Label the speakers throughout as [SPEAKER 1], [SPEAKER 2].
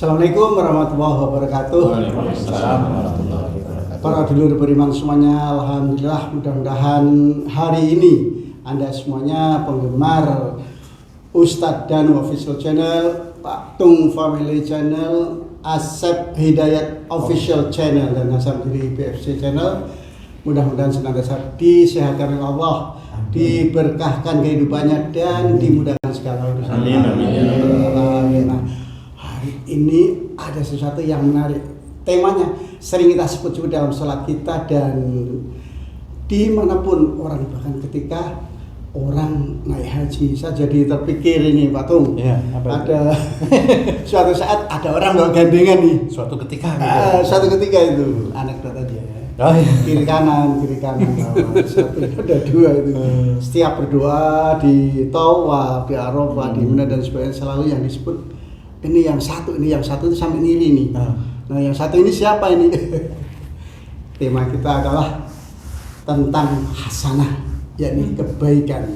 [SPEAKER 1] Assalamualaikum warahmatullahi wabarakatuh.
[SPEAKER 2] Waalaikumsalam warahmatullahi wabarakatuh.
[SPEAKER 1] Para dulur beriman semuanya, alhamdulillah mudah-mudahan hari ini Anda semuanya penggemar Ustadz Danu Official Channel, Pak Tung Family Channel, Asep Hidayat Official Channel dan Hasan Diri PFC Channel mudah-mudahan senantiasa disehatkan oleh Allah, diberkahkan kehidupannya dan dimudahkan segala urusan.
[SPEAKER 2] Amin.
[SPEAKER 1] Nah, hari ini ada sesuatu yang menarik. Temanya sering kita sebut dalam salat kita dan dimanapun orang, bahkan ketika orang naik haji. Saya jadi terpikir ini Pak Tung, ada suatu saat ada orang bawa gandengan nih.
[SPEAKER 2] Suatu ketika
[SPEAKER 1] Suatu ketika itu anekdot aja ya. Kiri kanan ada dua itu. Setiap berdoa di Tawaf, di Arafah, di Mina dan sebagainya selalu yang disebut ini yang satu itu sampai ngiri nih. Nah yang satu ini siapa ini? Tema kita adalah tentang hasanah, yakni kebaikan.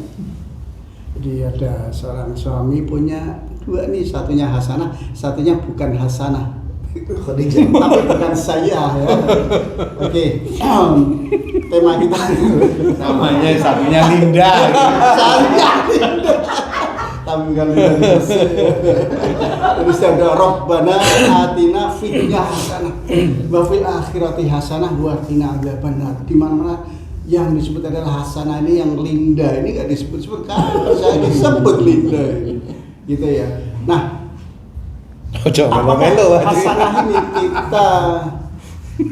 [SPEAKER 1] Jadi ada seorang suami punya dua nih, satunya hasanah, satunya bukan hasanah. Khadijah, tapi bukan saya ya. Oke. Tema kita
[SPEAKER 2] namanya satunya Linda.
[SPEAKER 1] Tapi bukan Linda. Terus ada Rabbana atina fid dunya hasanah wa fil akhirati hasanah wa qina adzabannar. Di mana-mana yang disebut adalah hasanah ini yang Linda ini enggak disebut-sebut kan. Saya disebut Linda gitu ya. Nah, apakah hasanah ini kita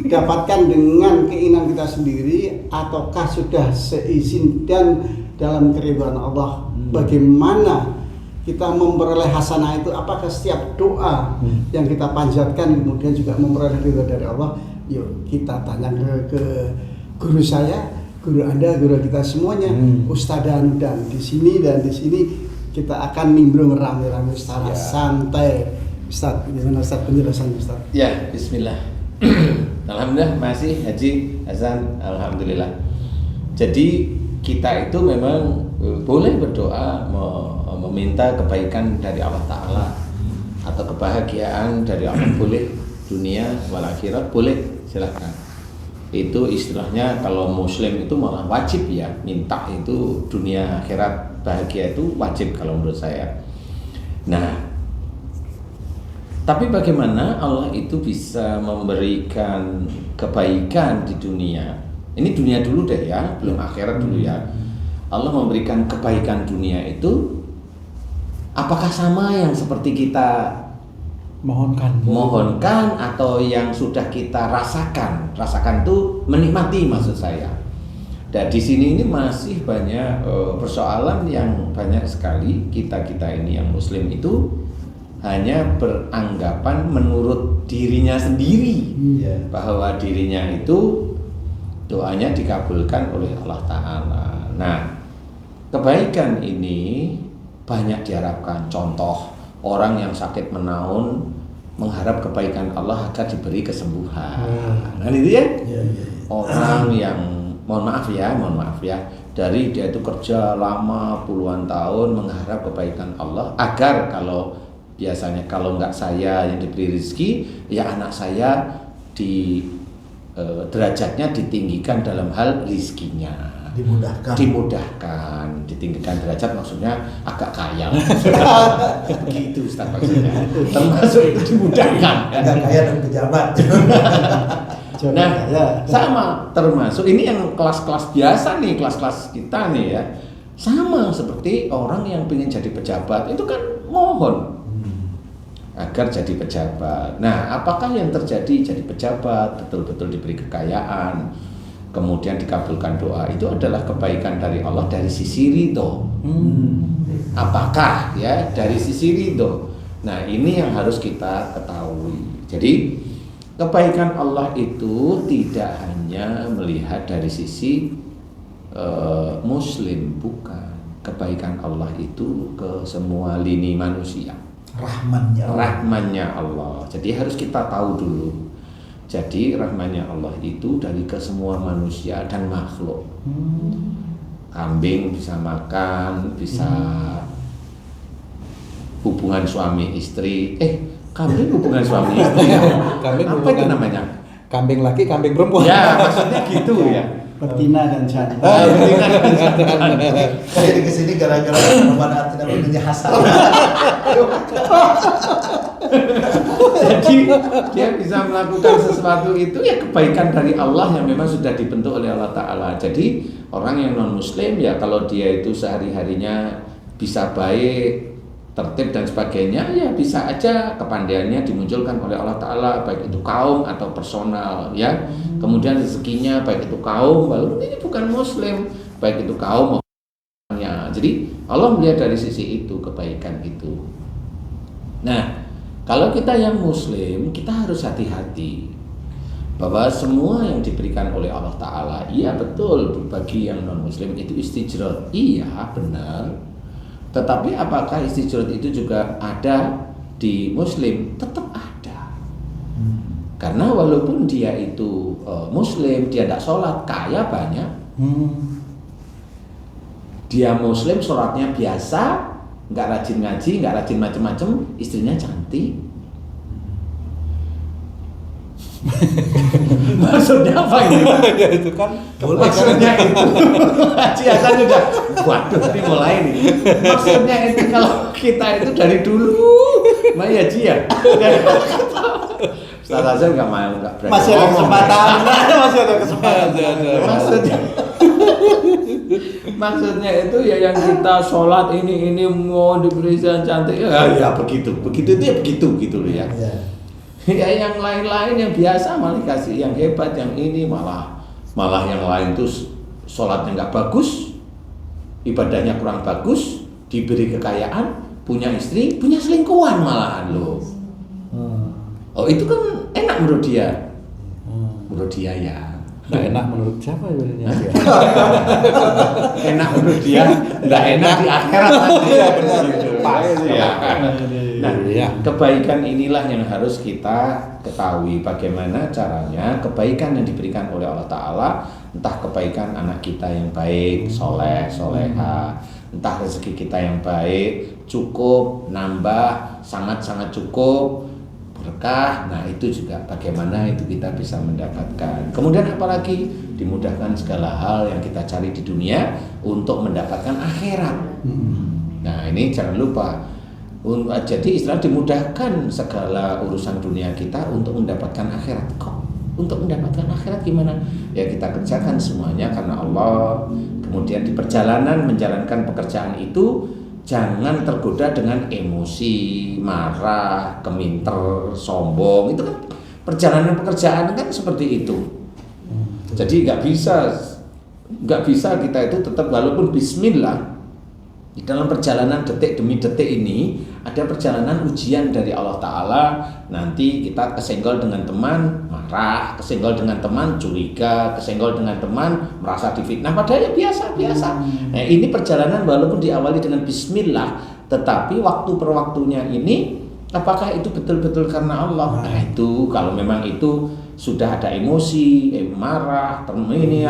[SPEAKER 1] dapatkan dengan keinginan kita sendiri ataukah sudah seizin dan dalam keridhaan Allah? Bagaimana kita memperoleh hasanah itu? Apakah setiap doa yang kita panjatkan kemudian juga memperoleh ridha dari Allah? Yuk kita tanya ke guru saya, guru Anda, guru kita semuanya, Ustadz dan di sini kita akan nimbrung rame-rame secara santai. Ustaz, gimana Ustaz penjelasan Ustaz?
[SPEAKER 2] Ya, bismillah. Alhamdulillah masih Haji Hasan, alhamdulillah. Jadi kita itu memang boleh berdoa meminta kebaikan dari Allah Ta'ala atau kebahagiaan dari Allah, boleh, dunia wal akhirat boleh, silakan. Itu istilahnya kalau muslim itu malah wajib ya, minta itu dunia akhirat bahagia itu wajib kalau menurut saya. Nah, tapi bagaimana Allah itu bisa memberikan kebaikan di dunia? Ini dunia dulu deh ya, belum akhirat dulu ya. Allah memberikan kebaikan dunia itu apakah sama yang seperti kita mohonkan atau yang sudah kita rasakan? Rasakan itu menikmati maksud saya. Dan di sini ini masih banyak persoalan yang banyak sekali kita ini yang muslim itu hanya beranggapan menurut dirinya sendiri bahwa dirinya itu doanya dikabulkan oleh Allah Ta'ala. Nah, kebaikan ini banyak diharapkan. Contoh, orang yang sakit menaun mengharap kebaikan Allah agar diberi kesembuhan. Nah itu ya. Orang yang mohon maaf ya, dari dia itu kerja lama puluhan tahun mengharap kebaikan Allah agar biasanya kalau nggak saya yang diberi rezeki, ya anak saya derajatnya ditinggikan dalam hal rezekinya. Dimudahkan, ditinggikan derajat maksudnya agak kaya. Begitu Ustaz maksudnya. Termasuk itu dimudahkan.
[SPEAKER 3] Agak kaya dan pejabat.
[SPEAKER 2] Nah, sama termasuk ini yang kelas-kelas biasa nih, kelas-kelas kita nih ya. Sama seperti orang yang ingin jadi pejabat, itu kan mohon agar jadi pejabat. Nah, apakah yang terjadi jadi pejabat, betul-betul diberi kekayaan, kemudian dikabulkan doa, itu adalah kebaikan dari Allah dari sisi ridho? Apakah ya dari sisi ridho? Nah, ini yang harus kita ketahui. Jadi, kebaikan Allah itu tidak hanya melihat dari sisi muslim, bukan. Kebaikan Allah itu ke semua lini manusia. Rahmannya Allah. Jadi harus kita tahu dulu. Jadi rahmannya Allah itu dari ke semua manusia dan makhluk. Kambing bisa makan, bisa hubungan suami istri. Kambing hubungan suami istri.
[SPEAKER 3] Kambing
[SPEAKER 2] Apa itu
[SPEAKER 3] hubungan
[SPEAKER 2] namanya?
[SPEAKER 3] kambing laki, kambing perempuan.
[SPEAKER 2] Ya, maksudnya gitu ya.
[SPEAKER 1] Betina dan jantan.
[SPEAKER 2] Betina dan jantan.
[SPEAKER 4] Saya di kesini gara-gara pemanfaatan namanya Hasan.
[SPEAKER 2] Jadi dia bisa melakukan sesuatu itu ya kebaikan dari Allah yang memang sudah dibentuk oleh Allah Ta'ala. Jadi orang yang non muslim ya kalau dia itu sehari-harinya bisa baik, tertib dan sebagainya ya bisa aja kepandaiannya dimunculkan oleh Allah Ta'ala, baik itu kaum atau personal ya. Kemudian rezekinya baik itu kaum walaupun ini bukan muslim, baik itu kaum ya. Jadi Allah melihat dari sisi itu kebaikan itu. Nah, kalau kita yang muslim, kita harus hati-hati bahwa semua yang diberikan oleh Allah Ta'ala, iya betul, bagi yang non-muslim itu istijrat, iya benar. Tetapi apakah istijrat itu juga ada di muslim? Tetap ada. Karena walaupun dia itu muslim, dia tidak sholat, kaya banyak. Dia muslim, sholatnya biasa, nggak rajin ngaji, nggak rajin macam-macam, istrinya cantik. Maksudnya apa ini?
[SPEAKER 3] Ya, itu kan
[SPEAKER 2] Maksudnya itu Haji Hasan udah waduh ini mulai nih. Maksudnya itu kalau kita itu dari dulu Mbak Haji ya. Ustaz Hasan nggak mau nggak berani.
[SPEAKER 1] Masih ada kesempatan. Masih ada kesempatan.
[SPEAKER 2] Maksudnya itu ya yang kita sholat ini mau diberi cantik ya begitu itu ya begitu gitu loh ya. Ya yang lain-lain yang biasa malah kasih yang hebat yang ini malah yang lain tuh sholatnya nggak bagus, ibadahnya kurang bagus, diberi kekayaan, punya istri, punya selingkuhan malahan loh. Oh itu kan enak menurut dia, ya.
[SPEAKER 3] nggak enak menurut siapa sebenarnya?
[SPEAKER 2] Enak menurut dia, nggak enak di akhirat nanti.
[SPEAKER 3] Iya benar. Pas.
[SPEAKER 2] Ya. Nah,
[SPEAKER 3] Iya.
[SPEAKER 2] kebaikan inilah yang harus kita ketahui bagaimana caranya kebaikan yang diberikan oleh Allah Ta'ala, entah kebaikan anak kita yang baik, soleh, soleha, entah rezeki kita yang baik, cukup, nambah, sangat-sangat cukup, berkah. Nah itu juga bagaimana itu kita bisa mendapatkan. Kemudian apalagi dimudahkan segala hal yang kita cari di dunia untuk mendapatkan akhirat. Nah ini jangan lupa. Jadi istilah dimudahkan segala urusan dunia kita untuk mendapatkan akhirat. Kok untuk mendapatkan akhirat gimana? Ya kita kerjakan semuanya karena Allah. Kemudian di perjalanan menjalankan pekerjaan itu jangan tergoda dengan emosi, marah, keminter, sombong. Itu kan perjalanan pekerjaan kan seperti itu. Jadi nggak bisa kita itu tetap walaupun bismillah di dalam perjalanan detik demi detik ini ada perjalanan ujian dari Allah Ta'ala. Nanti kita kesenggol dengan teman marah, kesenggol dengan teman curiga, kesenggol dengan teman merasa difitnah, padahal ya biasa-biasa. Nah ini perjalanan walaupun diawali dengan bismillah, tetapi waktu per waktunya ini apakah itu betul-betul karena Allah? Nah itu kalau memang itu sudah ada emosi, marah, ini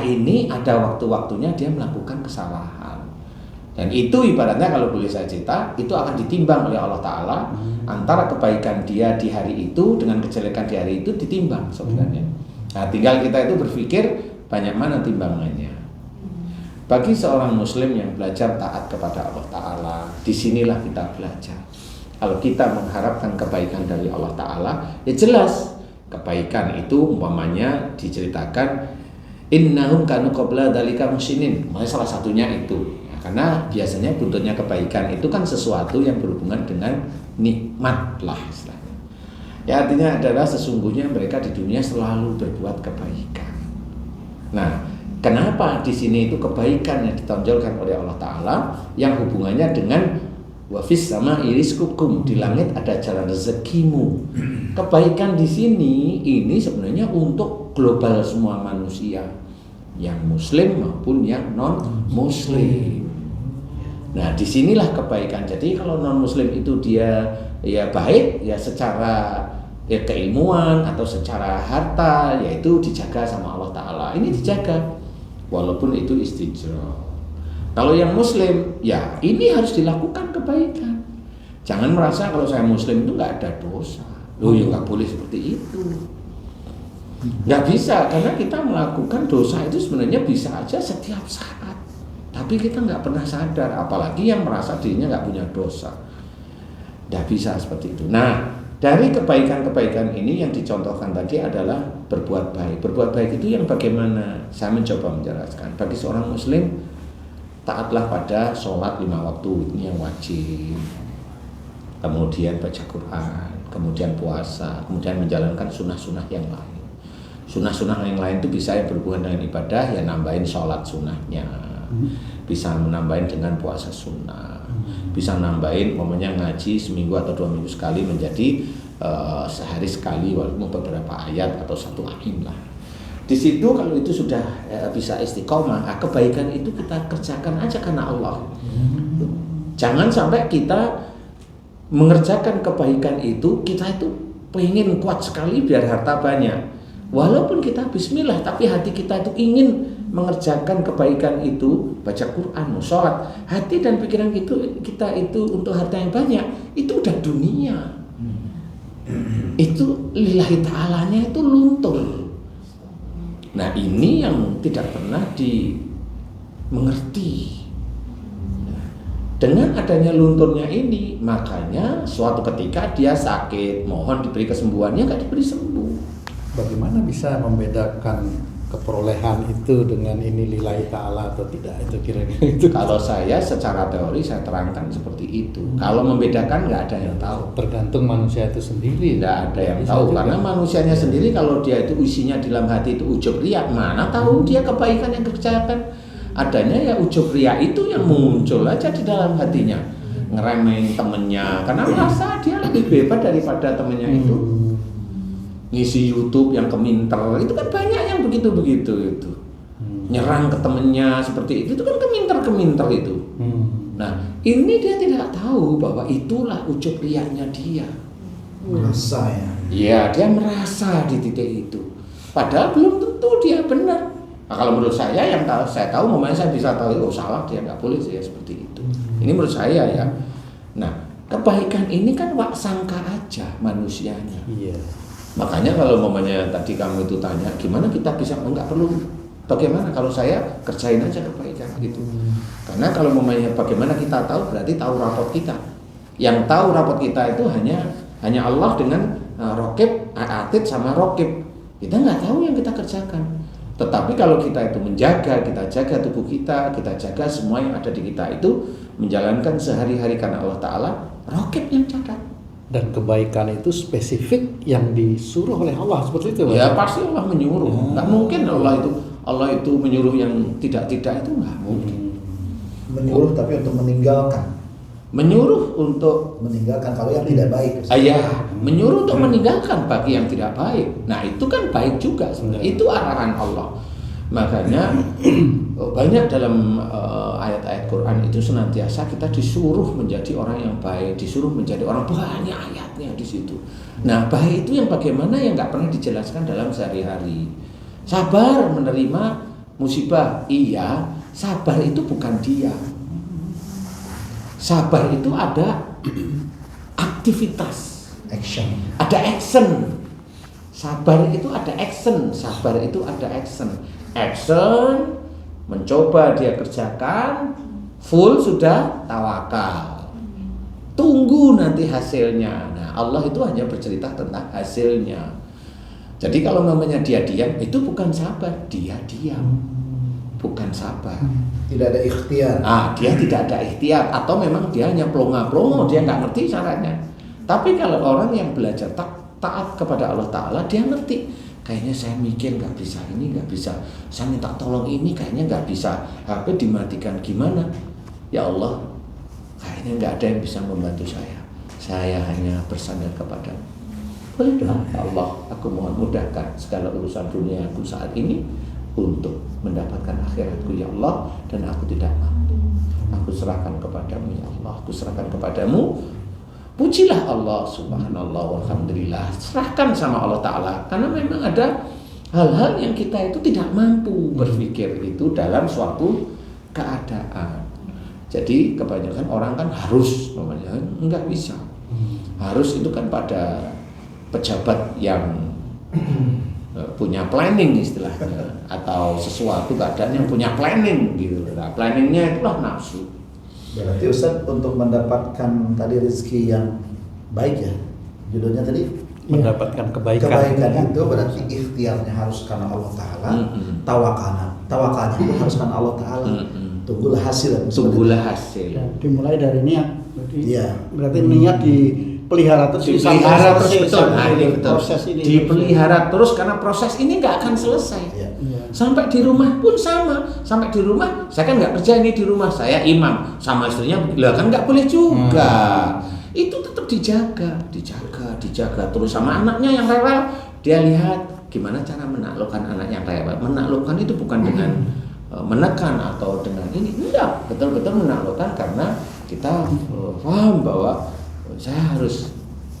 [SPEAKER 2] ini ada waktu-waktunya dia melakukan kesalahan. Dan itu ibaratnya kalau boleh saya cerita, itu akan ditimbang oleh Allah Ta'ala antara kebaikan dia di hari itu dengan kejelekan di hari itu ditimbang sebenarnya. Nah tinggal kita itu berpikir banyak mana timbangannya. Bagi seorang muslim yang belajar taat kepada Allah Ta'ala, disinilah kita belajar. Kalau kita mengharapkan kebaikan dari Allah Ta'ala, ya jelas kebaikan itu umpamanya diceritakan innahum kanu qabla dzalika muhsinin. Makanya salah satunya itu. Karena biasanya buntutnya kebaikan itu kan sesuatu yang berhubungan dengan nikmat lah istilahnya. Ya artinya adalah sesungguhnya mereka di dunia selalu berbuat kebaikan. Nah, kenapa di sini itu kebaikan yang ditonjolkan oleh Allah Ta'ala yang hubungannya dengan wafis sama iriskukum, di langit ada jalan rezekimu. Kebaikan di sini ini sebenarnya untuk global semua manusia, yang muslim maupun yang non muslim. Nah disinilah kebaikan. Jadi kalau non muslim itu dia ya baik ya secara ya keilmuan atau secara harta, yaitu dijaga sama Allah Ta'ala. Ini dijaga walaupun itu istijrah. Kalau yang muslim ya ini harus dilakukan kebaikan. Jangan merasa kalau saya muslim itu nggak ada dosa. Loh ya nggak boleh seperti itu. Nggak bisa, karena kita melakukan dosa itu sebenarnya bisa aja setiap saat. Tapi kita nggak pernah sadar, apalagi yang merasa dirinya nggak punya dosa. Nggak bisa seperti itu. Nah, dari kebaikan-kebaikan ini yang dicontohkan tadi adalah berbuat baik. Berbuat baik itu yang bagaimana? Saya mencoba menjelaskan. Bagi seorang muslim, taatlah pada sholat 5 waktu, ini yang wajib. Kemudian baca Quran, kemudian puasa, kemudian menjalankan sunnah-sunnah yang lain. Sunnah-sunnah yang lain itu bisa yang berhubungan dengan ibadah, ya nambahin sholat sunnahnya, bisa menambahin dengan puasa sunnah, bisa nambahin momennya ngaji seminggu atau 2 minggu sekali menjadi sehari sekali walaupun beberapa ayat atau 1 ayin lah. Di situ kalau itu sudah bisa istiqomah, kebaikan itu kita kerjakan aja karena Allah. Jangan sampai kita mengerjakan kebaikan itu, kita itu pengen kuat sekali biar harta banyak. Walaupun kita bismillah, tapi hati kita itu ingin mengerjakan kebaikan itu, baca Quran, sholat, hati dan pikiran kita itu untuk harta yang banyak, itu udah dunia. Itu lillahi ta'alanya itu luntur. Nah ini yang tidak pernah dimengerti. Dengan adanya lunturnya ini, makanya suatu ketika dia sakit, mohon diberi kesembuhannya, nggak diberi sembuh.
[SPEAKER 3] Bagaimana bisa membedakan keperolehan itu dengan ini lillahi ta'ala atau tidak, itu kira-kira itu?
[SPEAKER 2] Kalau saya secara teori saya terangkan seperti itu. Kalau membedakan nggak ada yang tahu.
[SPEAKER 3] Tergantung manusia itu sendiri.
[SPEAKER 2] Tidak ada yang
[SPEAKER 3] Bisa
[SPEAKER 2] tahu
[SPEAKER 3] juga.
[SPEAKER 2] karena manusianya sendiri kalau dia itu isinya di dalam hati itu ujub riya, mana tahu dia kebaikan yang kerjakan. Adanya ya ujub riya itu yang muncul aja di dalam hatinya, ngeremehin temennya karena merasa dia lebih hebat daripada temennya itu. Ngisi YouTube yang keminter itu kan banyak yang begitu-begitu itu. Nyerang ke temennya seperti itu kan keminter itu. Nah ini dia tidak tahu bahwa itulah ujub riyanya dia.
[SPEAKER 4] Merasa ya.
[SPEAKER 2] Iya, dia merasa di titik itu. Padahal belum tentu dia benar. Nah, kalau menurut saya yang saya tahu, momennya saya bisa tahu, oh salah dia nggak boleh sih seperti itu. Ini menurut saya ya. Nah, kebaikan ini kan wak sangka aja manusianya.
[SPEAKER 3] Iya.
[SPEAKER 2] Makanya kalau momennya tadi kamu itu tanya, gimana kita bisa nggak perlu bagaimana kalau saya kerjain aja kebaikan gitu. Karena kalau momennya bagaimana kita tahu berarti tahu rapot kita. Yang tahu rapot kita itu hanya Allah dengan Raqib, Atid sama Raqib. Kita nggak tahu yang kita kerjakan. Tetapi kalau kita itu menjaga, kita jaga tubuh kita jaga semua yang ada di kita itu menjalankan sehari-hari karena Allah Ta'ala, Raqib yang catat.
[SPEAKER 3] Dan kebaikan itu spesifik yang disuruh oleh Allah seperti itu.
[SPEAKER 2] Ya pasti Allah menyuruh. Nggak mungkin Allah itu menyuruh yang tidak-tidak itu nggak mungkin.
[SPEAKER 4] Menyuruh tapi untuk meninggalkan.
[SPEAKER 2] Menyuruh untuk
[SPEAKER 4] Meninggalkan kalau yang tidak baik.
[SPEAKER 2] menyuruh untuk meninggalkan bagi yang tidak baik. Nah itu kan baik juga sebenarnya. Itu arahan Allah. Makanya banyak dalam ayat-ayat Quran itu senantiasa kita disuruh menjadi orang yang baik, disuruh menjadi orang, banyak ayatnya di situ. Nah baik itu yang bagaimana yang nggak pernah dijelaskan dalam sehari-hari. Sabar menerima musibah, iya. Sabar itu bukan diam. Sabar itu ada aktivitas, ada action. Sabar itu ada action, sabar itu ada action. Action, mencoba dia kerjakan, full sudah tawakal. Tunggu nanti hasilnya. Nah Allah itu hanya bercerita tentang hasilnya. Jadi kalau namanya dia diam, itu bukan sabar, dia diam. Bukan sabar.
[SPEAKER 4] Tidak ada ikhtiar.
[SPEAKER 2] Dia tidak ada ikhtiar atau memang dia hanya plonga-plongo, dia nggak ngerti caranya. Tapi kalau orang yang belajar taat kepada Allah Ta'ala, dia ngerti. Kayaknya saya mikir nggak bisa ini, nggak bisa. Saya minta tolong ini, kayaknya nggak bisa. HP dimatikan gimana? Ya Allah, kayaknya nggak ada yang bisa membantu saya. Saya hanya bersandar kepadamu. Boleh doa, ya Allah, aku mohon mudahkan segala urusan dunia aku saat ini untuk mendapatkan akhiratku ya Allah, dan aku tidak mampu. Aku serahkan kepadamu ya Allah, aku serahkan kepadamu. Pujilah Allah, subhanallah, walhamdulillah. Serahkan sama Allah Ta'ala. Karena memang ada hal-hal yang kita itu tidak mampu berpikir itu dalam suatu keadaan. Jadi kebanyakan orang kan harus, namanya enggak bisa. Harus itu kan pada pejabat yang punya planning istilahnya, atau sesuatu keadaan yang punya planning gitu. Nah, planningnya itulah nafsu.
[SPEAKER 4] Berarti Ustaz untuk mendapatkan tadi rezeki yang baik ya, judulnya tadi
[SPEAKER 3] Mendapatkan kebaikan.
[SPEAKER 4] kebaikan itu berarti ikhtiarnya harus karena Allah Ta'ala, tawakalnya itu harus karena Allah Ta'ala. Tunggulah hasil.
[SPEAKER 2] Tunggulah hasil.
[SPEAKER 1] Ya, dimulai dari niat. Berarti,
[SPEAKER 4] Iya.
[SPEAKER 1] berarti niat dipelihara terus
[SPEAKER 2] Dipelihara terus,
[SPEAKER 1] sampai
[SPEAKER 2] betul. Nah, ini betul.
[SPEAKER 1] proses ini.
[SPEAKER 2] Dipelihara terus karena proses ini nggak akan selesai.
[SPEAKER 4] Iya.
[SPEAKER 1] Iya.
[SPEAKER 2] Sampai di rumah pun sama. Sampai di rumah, saya kan nggak kerja ini di rumah, saya imam sama istrinya, lah kan nggak boleh juga. Itu tetap dijaga terus sama anaknya yang rewel. Dia lihat gimana cara menaklukkan anak yang rewel. Menaklukkan itu bukan dengan menekan atau dengan ini, enggak, betul-betul menaklukkan karena kita paham bahwa saya harus,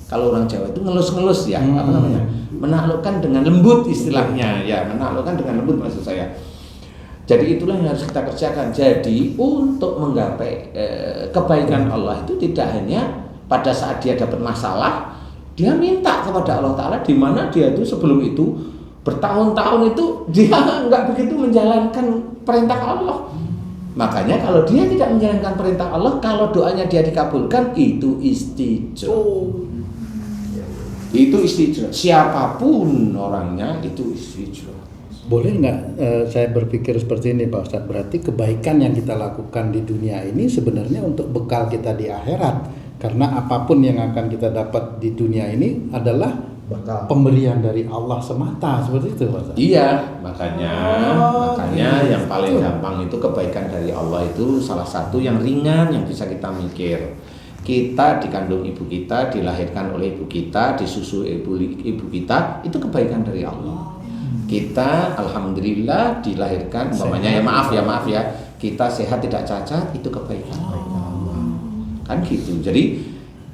[SPEAKER 2] kalau orang Jawa itu ngelus-ngelus ya, apa namanya, menaklukkan dengan lembut istilahnya ya, menaklukkan dengan lembut maksud saya. Jadi itulah yang harus kita kerjakan. Jadi untuk menggapai kebaikan Allah itu tidak hanya pada saat dia dapat masalah, dia minta kepada Allah Ta'ala, di mana dia itu sebelum itu bertahun-tahun itu dia nggak begitu menjalankan perintah Allah. Makanya kalau dia tidak menjalankan perintah Allah, kalau doanya dia dikabulkan, itu istijrah. Itu istijrah. Siapapun orangnya itu istijrah.
[SPEAKER 3] Boleh nggak saya berpikir seperti ini Pak Ustadz, berarti kebaikan yang kita lakukan di dunia ini sebenarnya untuk bekal kita di akhirat. Karena apapun yang akan kita dapat di dunia ini adalah
[SPEAKER 4] Bakal.
[SPEAKER 3] pemberian dari Allah semata, seperti itu Pak Ustadz.
[SPEAKER 2] Iya, makanya yang paling gampang itu kebaikan dari Allah itu salah satu yang ringan yang bisa kita mikir. Kita dikandung ibu kita, dilahirkan oleh ibu kita, disusui ibu kita, itu kebaikan dari Allah. Kita alhamdulillah dilahirkan, umpamanya ya maaf ya, kita sehat tidak cacat, itu kebaikan Allah. Kan gitu. Jadi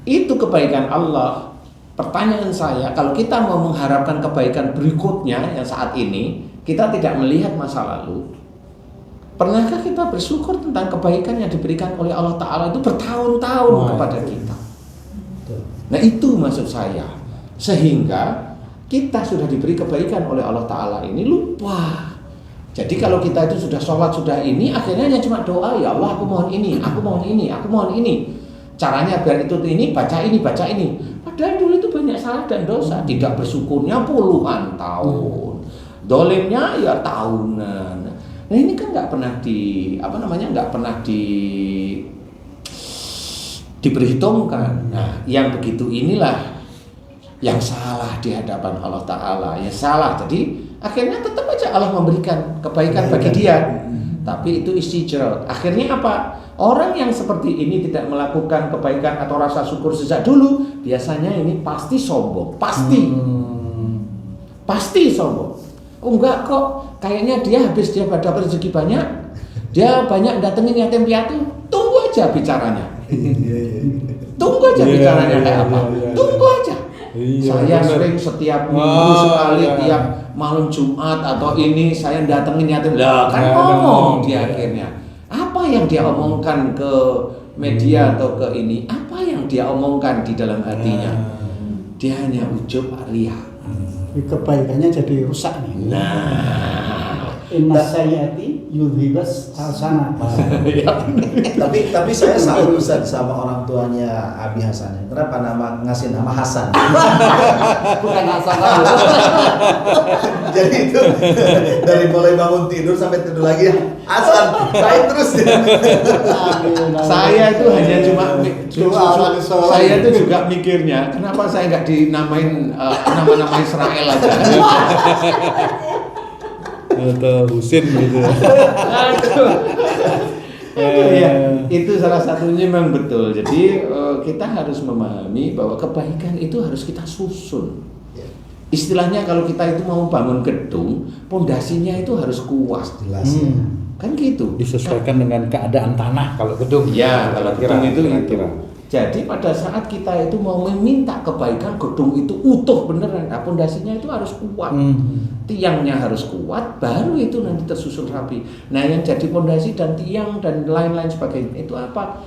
[SPEAKER 2] itu kebaikan Allah. Pertanyaan saya, kalau kita mau mengharapkan kebaikan berikutnya yang saat ini, kita tidak melihat masa lalu, pernahkah kita bersyukur tentang kebaikan yang diberikan oleh Allah Ta'ala itu bertahun-tahun kepada kita? Nah itu maksud saya. Sehingga kita sudah diberi kebaikan oleh Allah Ta'ala ini lupa. Jadi kalau kita itu sudah sholat, sudah ini, akhirnya hanya cuma doa, ya Allah aku mohon ini, aku mohon ini, aku mohon ini. Caranya biar itu ini, baca ini. Padahal dulu itu banyak salah dan dosa. Tidak bersyukurnya puluhan tahun, dolimnya ya tahunan. Nah ini kan nggak pernah diperhitungkan. Nah yang begitu inilah yang salah di hadapan Allah Ta'ala. Ya salah. Jadi akhirnya tetap aja Allah memberikan kebaikan bagi dia. Tapi itu istijrah. Akhirnya apa? Orang yang seperti ini tidak melakukan kebaikan atau rasa syukur sejak dulu, biasanya ini pasti sombong. Pasti sombong. Oh enggak kok, kayaknya dia habis dia dapat rezeki banyak, dia banyak datengin yatim piatu. Tunggu aja bicaranya. Tunggu aja bicaranya kayak apa. Tunggu aja. Saya sering setiap minggu sekali tiap malam Jumat atau ini saya datengin yatim. Lah kan ngomong dia akhirnya. Apa yang dia omongkan ke media atau ke ini? Apa yang dia omongkan di dalam hatinya? Dia hanya ujub ria.
[SPEAKER 1] Kebaikannya jadi rusak nih.
[SPEAKER 2] Nah,
[SPEAKER 1] Inna sayyati yudhibas hasanah.
[SPEAKER 4] Tapi saya salut Ustaz sama orang tuanya Abi Hasan. Kenapa ngasih nama Hasan?
[SPEAKER 1] Bukan asal.
[SPEAKER 4] Jadi itu dari mulai bangun tidur sampai tidur lagi Hasan, baik terus.
[SPEAKER 2] saya itu hanya saya itu juga mikirnya, kenapa saya nggak dinamain nama-nama Israel aja?
[SPEAKER 3] Atau Husin gitu.
[SPEAKER 2] Ya, itu salah satunya memang betul. Jadi kita harus memahami bahwa kebaikan itu harus kita susun. Istilahnya kalau kita itu mau bangun gedung, pondasinya itu harus kuat.
[SPEAKER 4] Jelas ya.
[SPEAKER 2] Kan gitu.
[SPEAKER 3] Disesuaikan dengan keadaan tanah kalau gedung.
[SPEAKER 2] Ya, kalau gedung itu. Jadi pada saat kita itu mau meminta kebaikan, gedung itu utuh beneran, nah pondasinya itu harus kuat, tiangnya harus kuat, baru itu nanti tersusun rapi. Nah yang jadi pondasi dan tiang dan lain-lain sebagainya itu apa?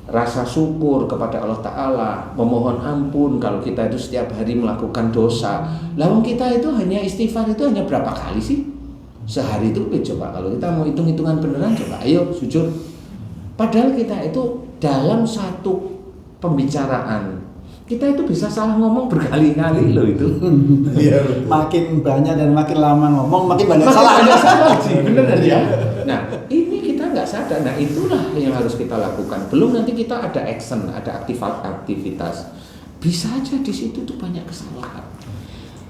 [SPEAKER 2] Rasa syukur kepada Allah Ta'ala, memohon ampun kalau kita itu setiap hari melakukan dosa. Lalu kita itu hanya istighfar itu hanya berapa kali sih? Sehari itu coba kalau kita mau hitung-hitungan beneran, coba ayo sujud. Padahal kita itu dalam satu pembicaraan kita itu bisa salah ngomong berkali-kali loh itu.
[SPEAKER 1] Makin banyak dan makin lama ngomong makin banyak salah.
[SPEAKER 2] Bener ya. Nah ini kita nggak sadar. Nah itulah yang harus kita lakukan. Belum nanti kita ada action, ada aktivitas. Bisa aja di situ tuh banyak kesalahan.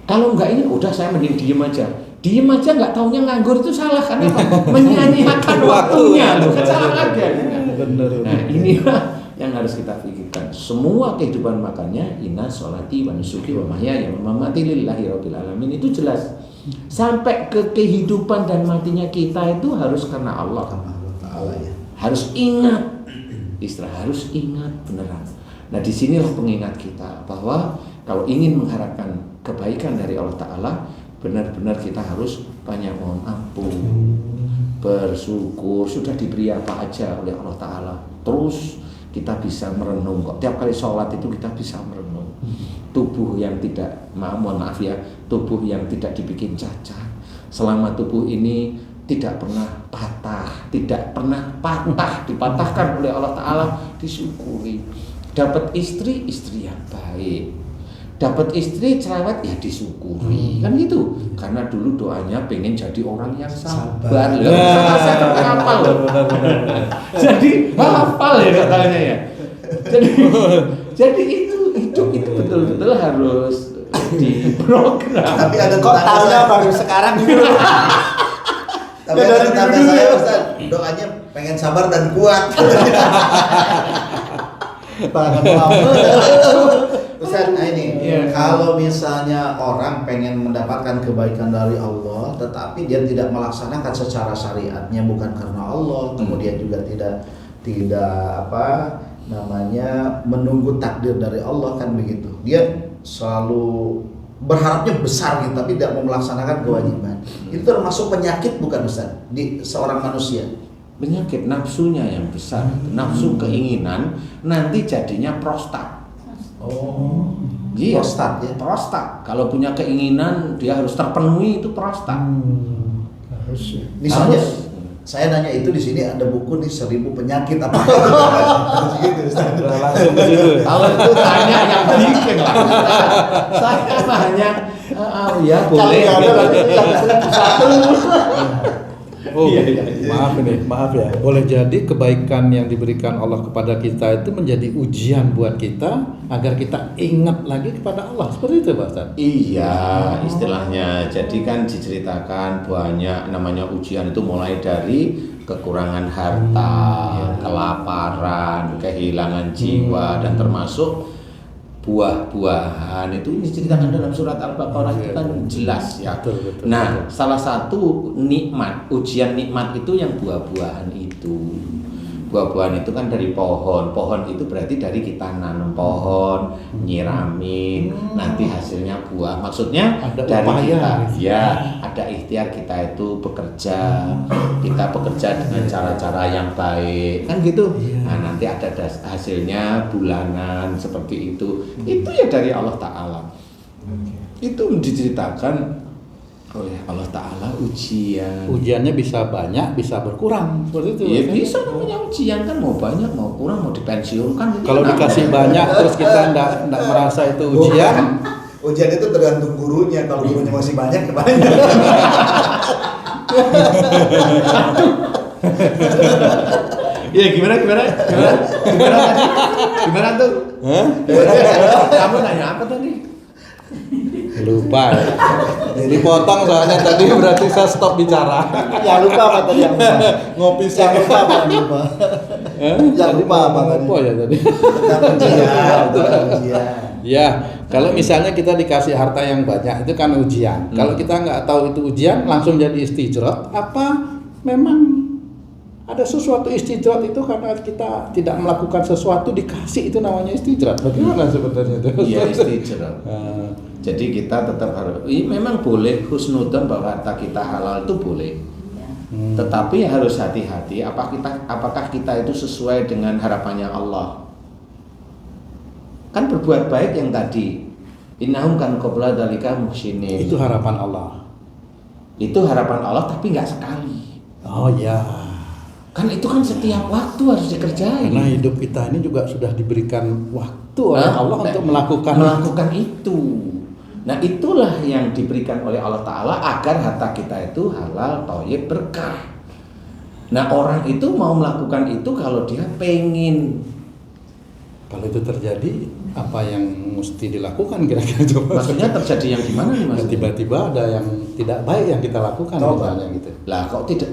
[SPEAKER 2] Kalau nggak ini udah saya mending diem aja nggak taunya nganggur itu salah karena apa? Menyanyiakan waktunya loh, kan salah aja. Nah inilah yang harus kita pikirkan. Semua kehidupan makanya inna sholati wa nusuki wa mahyaya wa mamati lillahi rabbil alamin itu jelas. Sampai ke kehidupan dan matinya kita itu harus karena Allah.
[SPEAKER 4] Ya.
[SPEAKER 2] Harus ingat, harus ingat beneran. Nah disinilah pengingat kita bahwa kalau ingin mengharapkan kebaikan dari Allah Ta'ala, benar-benar kita harus banyak mohon ampun, bersyukur, sudah diberi apa aja oleh Allah Ta'ala. Terus kita bisa merenung kok. Tiap kali sholat itu kita bisa merenung. Tubuh yang tidak, mohon maaf ya, tubuh yang tidak dibikin cacat. Selama tubuh ini tidak pernah patah, dipatahkan oleh Allah Ta'ala, disyukuri. Dapat istri yang baik. Dapat istri cerewet ya disyukuri, kan gitu. Karena dulu doanya pengen jadi orang yang sabar. Saya hafal loh. Jadi hafal ya katanya ya. Jadi itu hidup itu betul-betul harus diprogram.
[SPEAKER 4] Tapi ada
[SPEAKER 1] Kok tahunya baru sekarang gitu.
[SPEAKER 4] Tapi ada tetangga saya Ustaz, doanya pengen sabar dan kuat. Ustaz, nah ini kalau misalnya orang pengen mendapatkan kebaikan dari Allah, tetapi dia tidak melaksanakan secara syariatnya, bukan karena Allah, kemudian juga tidak menunggu takdir dari Allah, kan begitu. Dia selalu berharapnya besar gitu, tapi tidak mau melaksanakan kewajiban. Itu termasuk penyakit bukan Ustaz di seorang manusia?
[SPEAKER 2] Penyakit nafsunya yang besar, nafsu keinginan nanti jadinya prostat. Iya,
[SPEAKER 4] Prostat ya.
[SPEAKER 2] Prostat. Kalau punya keinginan dia harus terpenuhi itu prostat.
[SPEAKER 1] Harus.
[SPEAKER 4] Misalnya saya nanya itu di sini ada buku nih 1000 penyakit apa? Gitu Ustaz.
[SPEAKER 3] Langsung ke situ.
[SPEAKER 2] Kalau itu tanya yang bikin lah. Saya hanya ya boleh. Satu.
[SPEAKER 3] Oh,
[SPEAKER 2] Iya.
[SPEAKER 3] maaf ya. Boleh jadi kebaikan yang diberikan Allah kepada kita itu menjadi ujian buat kita agar kita ingat lagi kepada Allah. Seperti itu, Pak Ustaz?
[SPEAKER 2] Iya, istilahnya. Jadi kan diceritakan banyak namanya ujian itu mulai dari kekurangan harta, kelaparan, kehilangan jiwa, dan termasuk buah-buahan. Itu diceritakan dalam surat Al-Baqarah itu kan jelas ya.
[SPEAKER 3] Betul.
[SPEAKER 2] Nah, salah satu nikmat, ujian nikmat itu yang buah-buahan itu. Buah-buahan itu kan dari pohon. Pohon itu berarti dari kita nanam pohon, nyiramin, nanti hasilnya buah. Maksudnya
[SPEAKER 3] ada
[SPEAKER 2] dari
[SPEAKER 3] upaya,
[SPEAKER 2] kita,
[SPEAKER 3] gitu.
[SPEAKER 2] ya, ada ikhtiar kita itu bekerja. Kita bekerja dengan cara-cara yang baik, kan gitu. Nah, nanti ada hasilnya bulanan seperti itu. Itu ya dari Allah Ta'ala. Itu diceritakan oleh Allah Ta'ala ujian.
[SPEAKER 3] Ujiannya bisa banyak, bisa berkurang. Seperti itu.
[SPEAKER 2] Ya bisa namanya ujian kan, mau banyak, mau kurang, mau dipensiunkan.
[SPEAKER 3] Kalau dikasih banyak terus kita enggak merasa itu ujian.
[SPEAKER 4] Ujian itu tergantung gurunya. Kalau gurunya masih banyak, banyak.
[SPEAKER 2] Ya gimana tuh? Kamu nanya apa tadi?
[SPEAKER 3] Lupa ya. Dipotong soalnya tadi berarti saya stop bicara.
[SPEAKER 1] Ya lupa apa tadi yang lupa?
[SPEAKER 3] Ngopi
[SPEAKER 1] Yang lupa apa yang lupa? Yang lupa apa tadi?
[SPEAKER 3] Apa ya tadi?
[SPEAKER 4] Ujian.
[SPEAKER 3] Ya, kalau misalnya kita dikasih harta yang banyak itu kan ujian. Kalau kita nggak tahu itu ujian, langsung jadi istijrat. Apa memang Ada sesuatu istidrat itu karena kita tidak melakukan sesuatu dikasih, itu namanya istidrat. Bagaimana sebenarnya itu?
[SPEAKER 2] Iya, istidrat. Jadi kita tetap harus, memang boleh husnudzon bahwa harta kita halal itu boleh. Tetapi harus hati-hati apakah kita itu sesuai dengan harapannya Allah. Kan berbuat baik yang tadi, innahum kan qabla dzalika muhsinin.
[SPEAKER 3] Itu harapan Allah.
[SPEAKER 2] Itu harapan Allah tapi nggak sekali.
[SPEAKER 3] Oh ya.
[SPEAKER 2] Kan itu kan setiap waktu harus dikerjain.
[SPEAKER 3] Karena hidup kita ini juga sudah diberikan waktu oleh Allah untuk melakukan
[SPEAKER 2] itu. Nah, itulah yang diberikan oleh Allah Ta'ala agar harta kita itu halal, thayyib, berkah. Nah, orang itu mau melakukan itu kalau dia pengen.
[SPEAKER 3] Kalau itu terjadi, apa yang mesti dilakukan kira-kira coba?
[SPEAKER 2] Maksudnya terjadi yang gimana nih Mas?
[SPEAKER 3] Tiba-tiba ada yang tidak baik yang kita lakukan misalnya gitu.
[SPEAKER 2] Lah kok tidak?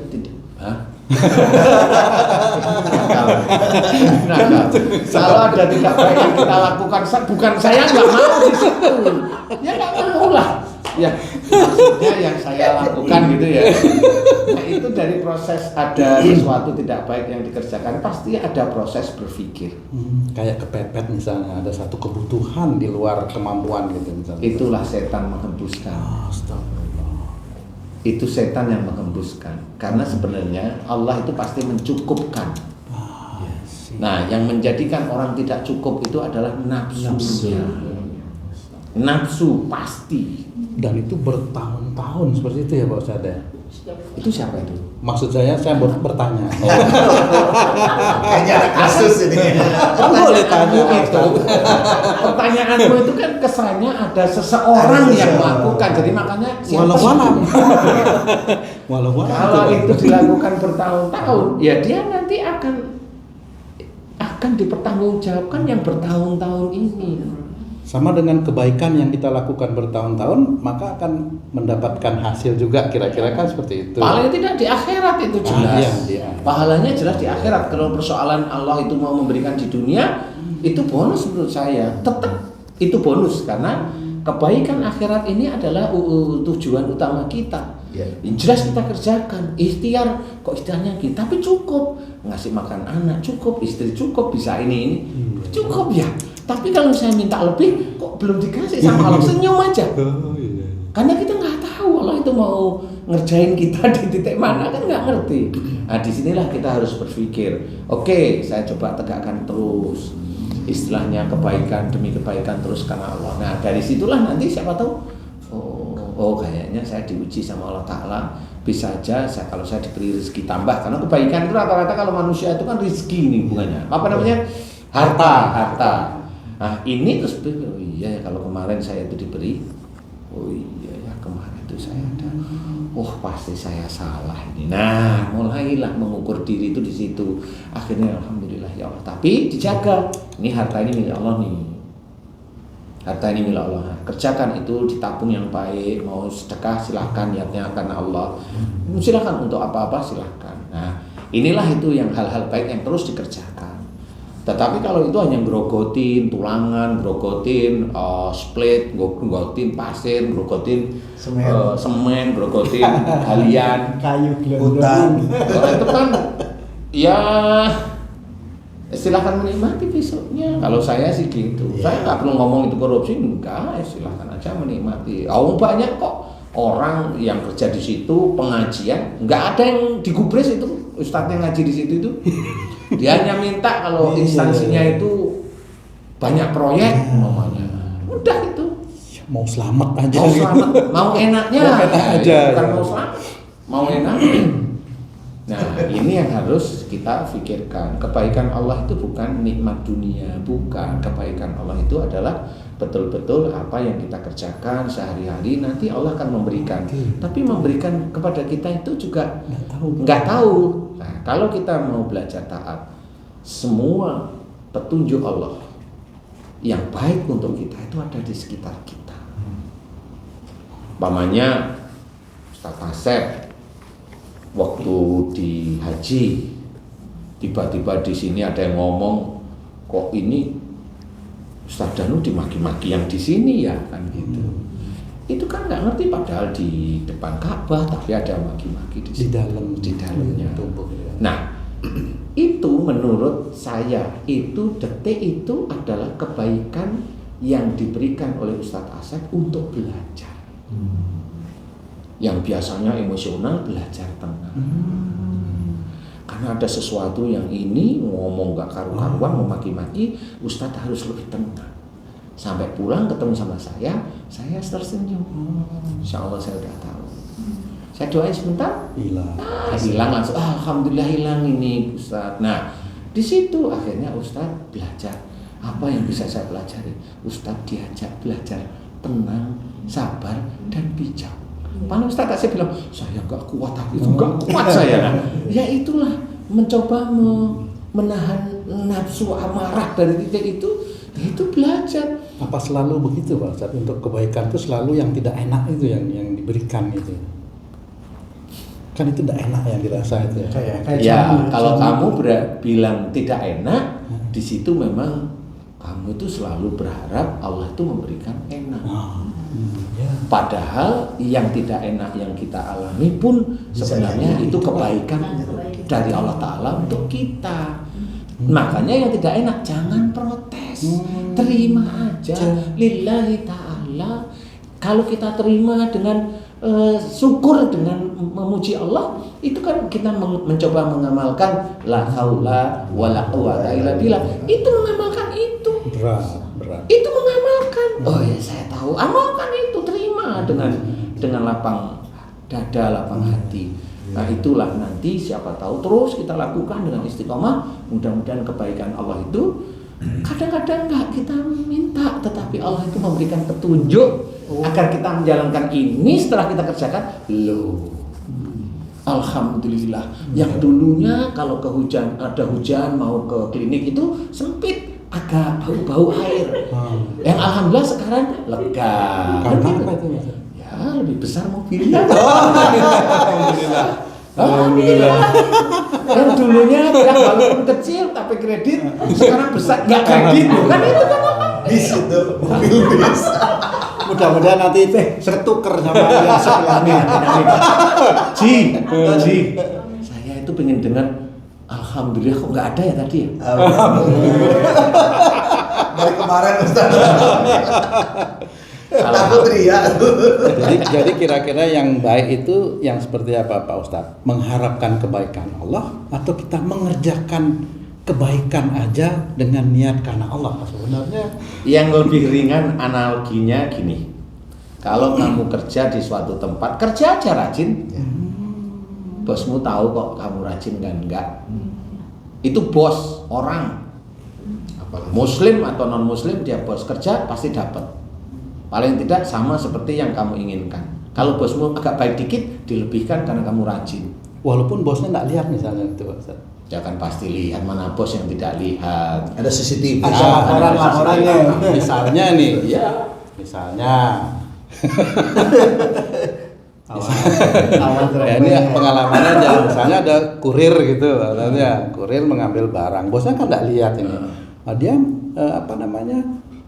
[SPEAKER 2] Hah? Kalau ada tidak baik yang kita lakukan, bukan saya nggak mau di situ. Ya nggak mau lah. Ya maksudnya yang saya lakukan gitu ya. Nah itu dari proses ada sesuatu tidak baik yang dikerjakan pasti ada proses berpikir.
[SPEAKER 3] Kayak kepepet misalnya, ada satu kebutuhan di luar kemampuan gitu misalnya.
[SPEAKER 2] Itulah setan menghembuskan. Itu setan yang menghembuskan. Karena sebenarnya Allah itu pasti mencukupkan. Nah, yang menjadikan orang tidak cukup itu adalah nafsunya. Nafsu pasti.
[SPEAKER 3] Dan itu bertahun-tahun seperti itu ya Pak Ustadz ya?
[SPEAKER 2] Itu siapa itu?
[SPEAKER 3] Maksud saya bertanya.
[SPEAKER 4] Kayaknya ada kasus ini.
[SPEAKER 3] Boleh tanya
[SPEAKER 2] itu. Pertanyaanmu itu kan kesannya ada seseorang yang melakukan. Jadi makanya
[SPEAKER 3] walau
[SPEAKER 2] kalau itu dilakukan bertahun-tahun, ya dia nanti akan dipertanggungjawabkan yang bertahun-tahun ini.
[SPEAKER 3] Sama dengan kebaikan yang kita lakukan bertahun-tahun, maka akan mendapatkan hasil juga, kira-kira kan seperti itu.
[SPEAKER 2] Paling tidak di akhirat itu jelas.
[SPEAKER 3] Iya.
[SPEAKER 2] Pahalanya jelas di akhirat. Kalau persoalan Allah itu mau memberikan di dunia, itu bonus menurut saya. Tetap itu bonus karena kebaikan akhirat ini adalah tujuan utama kita. Jelas kita kerjakan, ikhtiar, kok ikhtiarnya kita, tapi cukup ngasih makan anak, cukup istri, cukup bisa ini cukup ya. Tapi kalau saya minta lebih, kok belum dikasih sama Allah, senyum aja. Karena kita nggak tahu Allah itu mau ngerjain kita di titik mana, kan nggak ngerti. Nah disinilah kita harus berpikir, oke, saya coba tegakkan terus. Istilahnya kebaikan demi kebaikan terus karena Allah. Nah dari situlah nanti siapa tahu, oh kayaknya saya diuji sama Allah Ta'ala. Bisa aja kalau saya diberi rezeki tambah. Karena kebaikan itu rata-rata kalau manusia itu kan rezeki nih hubungannya. Apa namanya? Harta. Nah ini terus, oh iya kalau kemarin saya itu diberi, oh iya ya kemarin itu saya ada, pasti saya salah ini. Nah mulailah mengukur diri itu di situ. Akhirnya alhamdulillah ya Allah. Tapi dijaga, ini harta ini milik Allah nih. Harta ini milik Allah. Kerjakan itu, ditabung yang baik. Mau sedekah silahkan, niatnya karena Allah. Silahkan untuk apa-apa silahkan. Nah inilah itu yang hal-hal baik yang terus dikerjakan. Tetapi kalau itu hanya grogotin tulangan, grogotin split, grogotin pasir, grogotin semen, grogotin galian,
[SPEAKER 1] kayu
[SPEAKER 4] hutan,
[SPEAKER 2] itu kan ya silahkan menikmati besoknya. Kalau saya sih gitu, saya nggak perlu ngomong itu korupsi, enggak, silahkan aja menikmati. Banyak kok orang yang kerja di situ pengajian, nggak ada yang digubris itu ustadznya ngaji di situ itu. Dia hanya minta kalau instansinya itu banyak proyek, namanya. Udah itu.
[SPEAKER 3] Mau selamat aja.
[SPEAKER 2] Mau enaknya. Bukan mau selamat, mau enak. Nah, ini yang harus kita pikirkan. Kebaikan Allah itu bukan nikmat dunia, bukan. Kebaikan Allah itu adalah betul-betul apa yang kita kerjakan sehari-hari, nanti Allah akan memberikan. Tapi memberikan kepada kita itu juga nggak tahu. Nah, kalau kita mau belajar taat, semua petunjuk Allah yang baik untuk kita itu ada di sekitar kita. Umpamanya Ustaz Asep waktu di haji, tiba-tiba di sini ada yang ngomong, kok ini Ustaz Danu dimaki-maki yang di sini ya kan gitu. Itu kan nggak ngerti padahal di depan Ka'bah tapi ada maki-maki di dalamnya. Nah, Itu menurut saya, itu detik itu adalah kebaikan yang diberikan oleh Ustadz Asep untuk belajar. Yang biasanya emosional, belajar tenang. Karena ada sesuatu yang ini ngomong gak karu-karuan, memaki-maki, Ustadz harus lebih tenang. Sampai pulang ketemu sama saya tersenyum. Insya Allah saya udah tahu. Saya doain sebentar, hilang langsung. Alhamdulillah hilang ini Ustadz. Nah, di situ akhirnya Ustadz belajar. Apa yang bisa saya pelajari? Ustadz diajak belajar tenang, sabar, dan bijak. Padahal Ustadz saya bilang, saya nggak kuat, itu nggak kuat saya. Ya itulah, mencoba menahan nafsu amarah dari titik itu belajar.
[SPEAKER 3] Apa selalu begitu Pak Ustadz? Untuk kebaikan itu selalu yang tidak enak itu yang diberikan itu. Kan itu tidak enak yang dirasa itu ya.
[SPEAKER 2] Ya, kalau kamu bilang tidak enak, di situ memang kamu itu selalu berharap Allah itu memberikan enak. Padahal yang tidak enak yang kita alami pun sebenarnya itu kebaikan dari Allah Ta'ala untuk kita. Makanya yang tidak enak jangan protes, terima aja lillahi ta'ala. Kalau kita terima dengan syukur dengan memuji Allah, itu kan kita mencoba mengamalkan la haula wala quwata illa billah. Itu mengamalkan itu.
[SPEAKER 3] Berat.
[SPEAKER 2] Itu mengamalkan. Oh ya saya tahu, amalkan itu, terima dengan lapang dada, lapang hati. Nah itulah nanti siapa tahu terus kita lakukan dengan istiqomah, mudah-mudahan kebaikan Allah itu kadang-kadang nggak kita minta, tetapi Allah itu memberikan petunjuk agar kita menjalankan ini. Setelah kita kerjakan, alhamdulillah. Yang dulunya kalau ada hujan mau ke klinik itu sempit, agak bau-bau air. Yang alhamdulillah sekarang lega.
[SPEAKER 3] Karena apa itu Mas?
[SPEAKER 2] Ya lebih besar mobilnya.
[SPEAKER 3] Alhamdulillah.
[SPEAKER 2] Yang dulunya ya walaupun kecil tapi kredit, sekarang besar nggak kredit. Kan itu kan apa?
[SPEAKER 4] Bis itu, mobil bis.
[SPEAKER 1] Mudah-mudahan nanti setuker sama yang sebelahnya.
[SPEAKER 2] Ji, saya itu pengen dengar alhamdulillah kok nggak ada ya tadi ya?
[SPEAKER 4] Dari kemarin Ustaz. Takut ria.
[SPEAKER 3] Jadi kira-kira yang baik itu yang seperti apa Pak Ustadz? Mengharapkan kebaikan Allah atau kita mengerjakan kebaikan aja dengan niat karena Allah? Sebenarnya
[SPEAKER 2] yang lebih ringan analoginya gini. Kalau kamu kerja di suatu tempat, kerja aja rajin. Bosmu tahu kok kamu rajin kan enggak. Itu bos orang. Muslim atau non muslim, dia bos kerja pasti dapat. Paling tidak sama seperti yang kamu inginkan. Kalau bosmu agak baik dikit, dilebihkan karena kamu rajin.
[SPEAKER 3] walaupun bosnya nggak lihat misalnya itu Pak Ustadz.
[SPEAKER 2] Ya kan pasti lihat, mana bos yang tidak lihat.
[SPEAKER 4] Ada CCTV.
[SPEAKER 1] Ada laporan-laporannya.
[SPEAKER 3] Misalnya nih, ya, misalnya. Ya, ini pengalamannya aja. Misalnya ada kurir gitu, katanya kurir mengambil barang, bosnya kan nggak lihat ini. Nah, dia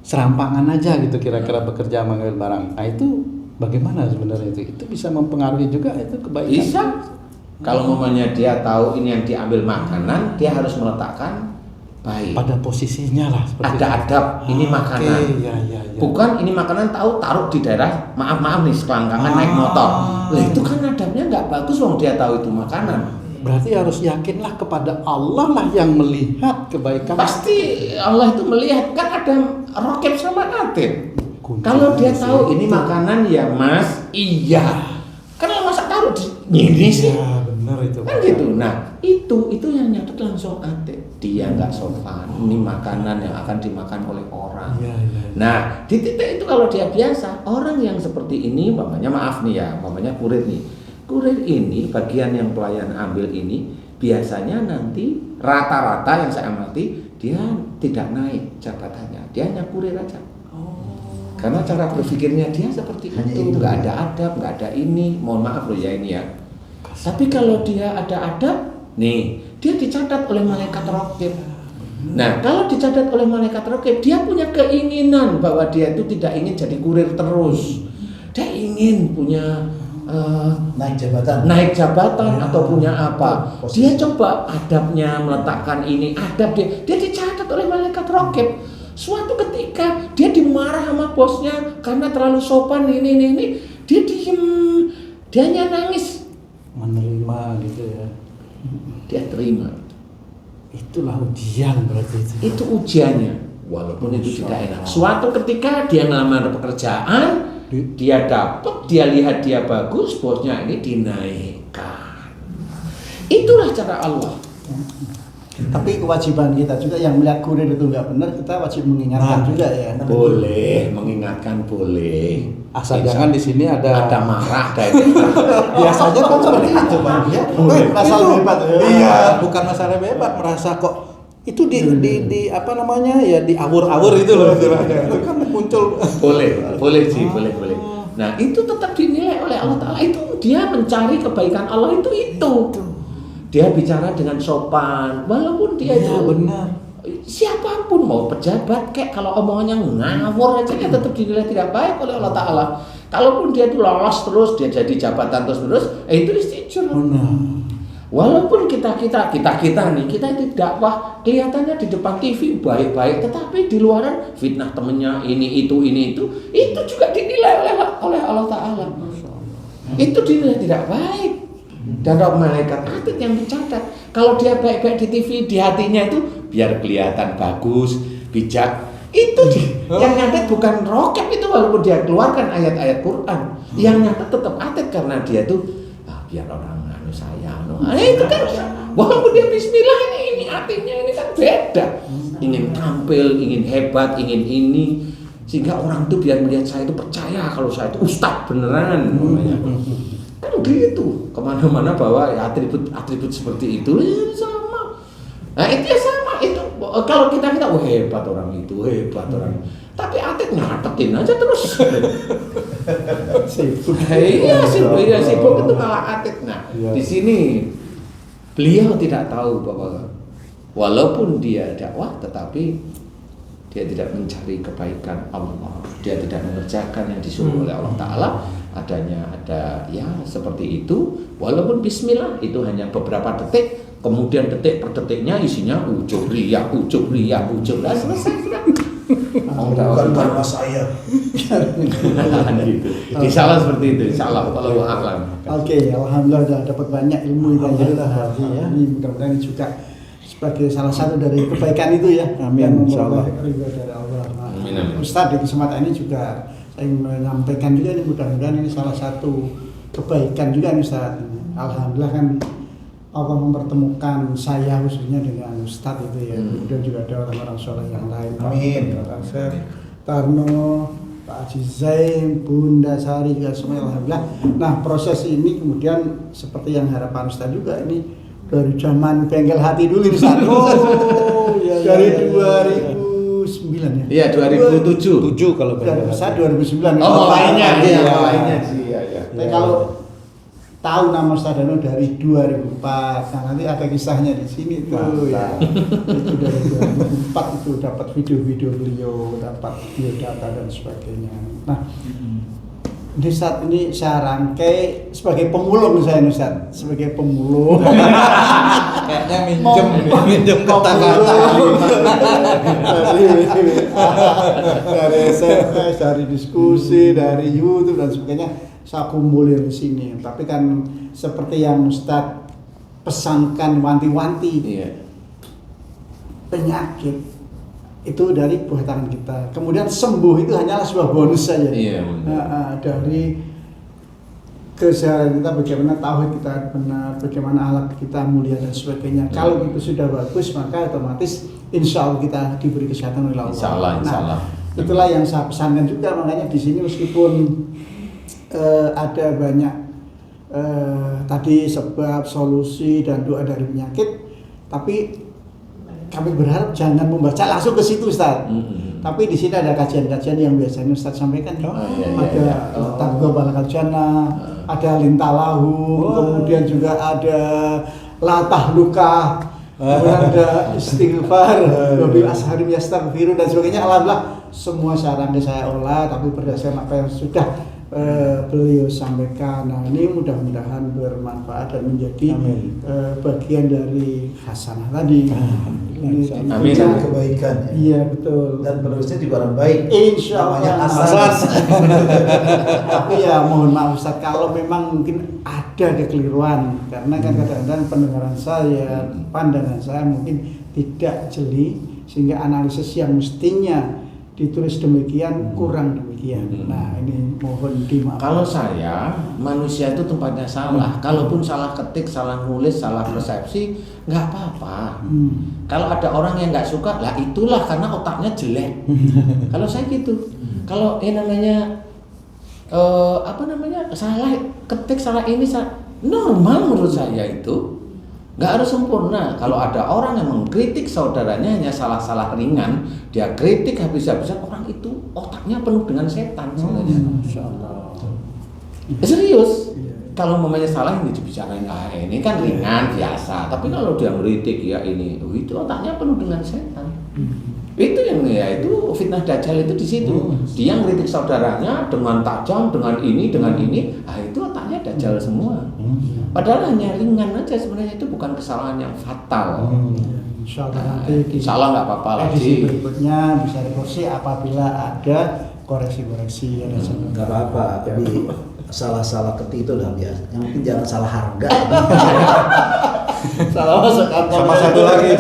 [SPEAKER 3] serampangan aja gitu kira-kira bekerja mengambil barang. Nah itu bagaimana sebenarnya itu bisa mempengaruhi juga itu kebaikan.
[SPEAKER 2] Bisa. Kalau mamanya dia tahu ini yang diambil makanan, dia harus meletakkan baik.
[SPEAKER 3] Pada posisinya lah.
[SPEAKER 2] Ada adab. Ini makanan.
[SPEAKER 3] Ya.
[SPEAKER 2] Bukan ini makanan taruh di daerah maaf nih selangkangan naik motor. Lah itu kan adabnya nggak bagus, wong dia tahu itu makanan.
[SPEAKER 3] Berarti harus yakinlah kepada Allah lah yang melihat kebaikan.
[SPEAKER 2] Pasti Allah itu melihat, kan ada rokib sama atid. Kalau dia tahu ini makanan ya mas, iya. Karena masa taruh di sih.
[SPEAKER 3] Ya, benar itu.
[SPEAKER 2] Kan gitu. Nah, itu yang nyatet langsung atid. Dia nggak sopan. Ini makanan yang akan dimakan oleh orang.
[SPEAKER 3] Ya.
[SPEAKER 2] Nah, di titik itu kalau dia biasa, orang yang seperti ini, mamanya maaf nih ya, mamanya kurir nih. Kurir ini, bagian yang pelayan ambil ini, biasanya nanti rata-rata yang saya amati, dia tidak naik jabatannya, dia hanya kurir aja. Karena cara berpikirnya dia seperti
[SPEAKER 4] Hanya
[SPEAKER 2] itu,
[SPEAKER 4] itu,
[SPEAKER 2] nggak
[SPEAKER 4] ya.
[SPEAKER 2] ada adab, nggak ada ini, mohon maaf loh ya ini ya. Tapi kalau dia ada adab, nih, dia dicatat oleh malaikat raqib. Nah, kalau dicatat oleh malaikat raqib, dia punya keinginan bahwa dia itu tidak ingin jadi kurir terus. Dia ingin punya naik jabatan atau punya apa,
[SPEAKER 4] posisi.
[SPEAKER 2] dia coba adabnya, meletakkan ini adab dia dicatat oleh malaikat raqib. Suatu ketika dia dimarah sama bosnya karena terlalu sopan ini, dia diem, dia hanya nangis,
[SPEAKER 3] Menerima gitu ya.
[SPEAKER 2] dia terima.
[SPEAKER 3] Itulah ujian berarti itu.
[SPEAKER 2] Itu ujiannya, walaupun itu tidak enak. Suatu ketika dia ngelamar pekerjaan, dia dapat, dia lihat dia bagus, bosnya ini dinaikkan. Itulah cara Allah.
[SPEAKER 1] Tapi kewajiban kita juga yang melihat kurir itu nggak benar, kita wajib mengingatkan juga ya.
[SPEAKER 2] Boleh mengingatkan, boleh.
[SPEAKER 3] Asal jangan di sini ada
[SPEAKER 2] marah dari
[SPEAKER 3] biasanya kan seperti itu Bang ya.
[SPEAKER 1] Masalah
[SPEAKER 3] Itu-
[SPEAKER 1] hebat ya.
[SPEAKER 3] Iya, bukan masalah hebat, merasa kok itu di apa namanya ya diawur-awur itu loh istilahnya. Itu kan muncul
[SPEAKER 2] boleh sih, boleh. Nah itu tetap dinilai oleh Allah Ta'ala. Itu dia mencari kebaikan Allah itu. Dia bicara dengan sopan, walaupun dia itu
[SPEAKER 3] benar.
[SPEAKER 2] siapapun, mau pejabat kayak, kalau omongannya ngawur aja dia tetap dinilai tidak baik oleh Allah Ta'ala. Kalaupun dia itu lolos terus, dia jadi jabatan terus, itu istijur. Walaupun kita nih, kita itu dakwah kelihatannya di depan TV baik-baik, tetapi di luaran fitnah temennya ini itu juga dinilai oleh Allah Ta'ala. Itu dinilai tidak baik. Dan malaikat atid yang dicatat. Kalau dia baik-baik di TV, di hatinya itu biar kelihatan bagus, bijak. Itu yang nyatet bukan raqib itu, walaupun dia keluarkan ayat-ayat Quran. Yang nyatet tetap atid karena dia tuh biar orang sayang. Itu kan walaupun dia bismillah ini artinya ini kan beda. Ingin tampil, ingin hebat, ingin ini, sehingga orang tuh biar melihat saya itu percaya kalau saya itu ustadz beneran namanya. Kan gitu, kemana-mana bawa atribut seperti itu ya sama. Nah itu ya sama itu. Kalau kita wah hebat orang itu, hebat orang. Tapi atlet nyatetin aja terus.
[SPEAKER 1] Sibuk.
[SPEAKER 2] Sibuk itu malah atlet. Nah di sini beliau tidak tahu bahwa walaupun dia dakwah, tetapi dia tidak mencari kebaikan Allah. Dia tidak mengerjakan yang disuruh oleh Allah Ta'ala. Ada ya seperti itu. Walaupun bismillah itu hanya beberapa detik, kemudian detik per detiknya isinya ujub riya, selesai sudah.
[SPEAKER 4] Bukan karena saya.
[SPEAKER 2] Gitu. Insyaallah seperti itu. Insyaallah kalau a'lam.
[SPEAKER 1] Oke, alhamdulillah sudah dapat banyak ilmu itu ya. Ini mudah-mudahan juga sebagai salah satu dari kebaikan itu ya.
[SPEAKER 3] Amin,
[SPEAKER 1] Yang
[SPEAKER 3] insyaallah.
[SPEAKER 1] ridho dari Allah.
[SPEAKER 2] Amin, amin.
[SPEAKER 1] Ustaz di kesempatan ini juga saya ingin menyampaikan juga ini, mudah-mudahan ini salah satu kebaikan juga nih Ustaz. Alhamdulillah kan Allah mempertemukan saya khususnya dengan Ustaz itu ya. Kemudian juga ada orang-orang soleh yang lain.
[SPEAKER 4] Amin.
[SPEAKER 1] Pak Asep, Tarno, Pak Haji Zain, Bunda Sari juga semua alhamdulillah. Nah proses ini kemudian seperti yang harapan Ustaz juga ini dari zaman bengkel hati dulu Ustaz. Dari 2009 ya.
[SPEAKER 2] Iya 2007.
[SPEAKER 3] 7 kalau
[SPEAKER 1] Dan
[SPEAKER 3] benar.
[SPEAKER 1] saya 2009.
[SPEAKER 2] Oh, lainnya
[SPEAKER 1] Iya.
[SPEAKER 2] lainnya sih ya.
[SPEAKER 1] Tapi kalau tahu nama Ustaz Dano dari 2004, nah nanti ada kisahnya di sini tuh ya. Itu dari 2004 itu dapat video-video beliau, dapat biodata dan sebagainya. Nah, di saat ini saya rangkai sebagai pemulung saya Ustaz, sebagai pemulung.
[SPEAKER 3] Kayaknya minjem kata-kata.
[SPEAKER 1] Dari SMS, dari diskusi, dari YouTube dan sebagainya, saya kumpulin di sini. Tapi kan seperti yang Ustadz pesankan wanti-wanti,
[SPEAKER 2] Iya.
[SPEAKER 1] penyakit itu dari buah tangan kita. Kemudian sembuh itu hanyalah sebuah bonus saja.
[SPEAKER 2] Iya,
[SPEAKER 1] Dari keseharian kita, bagaimana tauhid kita benar, bagaimana alat kita mulia dan sebagainya. Kalau itu sudah bagus, maka otomatis insya Allah kita diberi kesehatan oleh Allah.
[SPEAKER 2] Insya Allah.
[SPEAKER 1] Nah, itulah yang saya pesankan juga, makanya di sini meskipun ada banyak tadi sebab, solusi dan doa dari penyakit, tapi kami berharap jangan membaca langsung ke situ Ustaz. Tapi di sini ada kajian-kajian yang biasanya Ustaz sampaikan. Ada tangga balakal jannah, ada lintalahu, kemudian juga ada latah luka, kemudian ada istighfar, wabil asharim yastaghfiru dan sebagainya. Alhamdulillah semua saya olah, tapi berdasarkan apa yang sudah beliau sampaikan. Nah, ini mudah-mudahan bermanfaat dan menjadi bagian dari hasanah tadi.
[SPEAKER 2] Amin.
[SPEAKER 4] Kebaikan.
[SPEAKER 1] Iya, betul.
[SPEAKER 4] Dan penulisnya juga orang baik.
[SPEAKER 1] Insya Allah.
[SPEAKER 4] Namanya Hasan.
[SPEAKER 1] Tapi ya mohon maaf Ustaz, kalau memang mungkin ada kekeliruan, karena kan kadang-kadang pendengaran saya, pandangan saya mungkin tidak jeli, sehingga analisis yang mestinya ditulis demikian kurang demikian. Nah, ini mohon dimaafkan.
[SPEAKER 2] Kalau saya, manusia itu tempatnya salah. Kalaupun salah ketik, salah nulis, salah persepsi, nggak apa-apa. Kalau ada orang yang nggak suka, lah itulah karena otaknya jelek. Kalau saya gitu. Kalau namanya salah ketik, salah ini, normal menurut saya itu. Nggak harus sempurna. Kalau ada orang yang mengkritik saudaranya hanya salah-salah ringan, dia kritik habis-habisan, orang itu otaknya penuh dengan setan sebenarnya. Serius. Kalau mamanya salah ini dibicarain, ini kan ringan biasa. Tapi kalau dia mengkritik ya ini, itu otaknya penuh dengan setan. Itu yang itu fitnah dajjal itu di situ. Dia ngeritik saudaranya dengan tajam, dengan ini, itu otaknya dajjal semua. Padahal hanya ringan aja sebenarnya, itu bukan kesalahan yang fatal.
[SPEAKER 1] Insya Allah nanti
[SPEAKER 2] salah nggak apa-apa
[SPEAKER 1] edisi
[SPEAKER 2] lagi.
[SPEAKER 1] berikutnya bisa dikoreksi apabila ada koreksi-koreksi ada
[SPEAKER 4] Nggak apa-apa, tapi salah-salah ketik itu udah biasa. Yang penting jangan salah harga.
[SPEAKER 1] salah masuk kantor.
[SPEAKER 3] Sama satu lagi,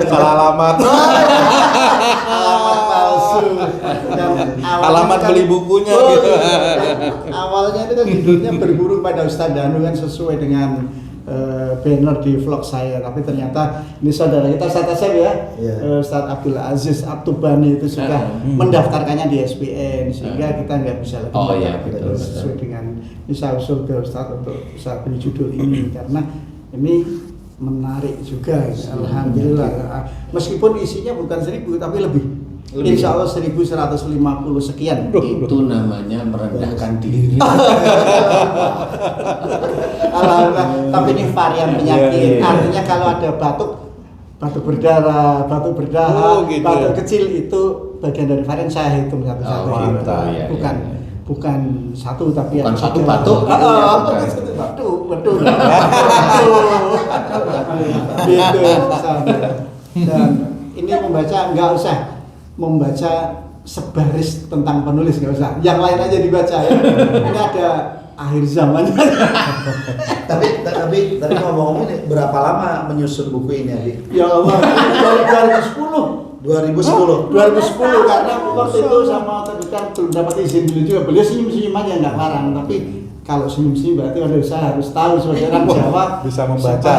[SPEAKER 3] salah alamat
[SPEAKER 1] Alamat palsu dan
[SPEAKER 3] alamat beli bukunya gitu.
[SPEAKER 1] Awalnya itu kan judulnya berburu pada Ustadz Danu kan sesuai dengan banner di vlog saya, tapi ternyata ini saudara kita Ustadz Asep ya, Ustadz Abdul Aziz Abtubani itu sudah mendaftarkannya di SPN, sehingga kita nggak bisa lagi
[SPEAKER 2] betul.
[SPEAKER 1] sesuai dengan bisa usul ke Ustadz untuk bisa beli judul ini karena ini menarik juga. Alhamdulillah, meskipun isinya bukan 1000 tapi lebih. Insya Allah 1150 sekian.
[SPEAKER 2] Itu namanya merendahkan diri.
[SPEAKER 1] Alhamdulillah. Tapi ini varian penyakit. Artinya kalau ada batuk berdarah, batuk kecil itu bagian dari varian, saya hitung satu-satu. Bukan satu tapi
[SPEAKER 2] bukan satu
[SPEAKER 1] batuk. Betul. Gitu. Dan ini membaca nggak usah membaca sebaris tentang penulis, nggak usah, yang lain aja dibaca ya. Ini ada akhir zaman.
[SPEAKER 4] tapi ngomong-ngomong ini berapa lama menyusun buku ini, Adi?
[SPEAKER 1] Ya Allah, dari 2010 karena waktu itu sama terdekat belum dapat izin dulu juga. Beliau senyum-senyum aja nggak larang, tapi kalau senyum-senyum berarti saya harus tahu saudara jawab
[SPEAKER 3] bisa membaca.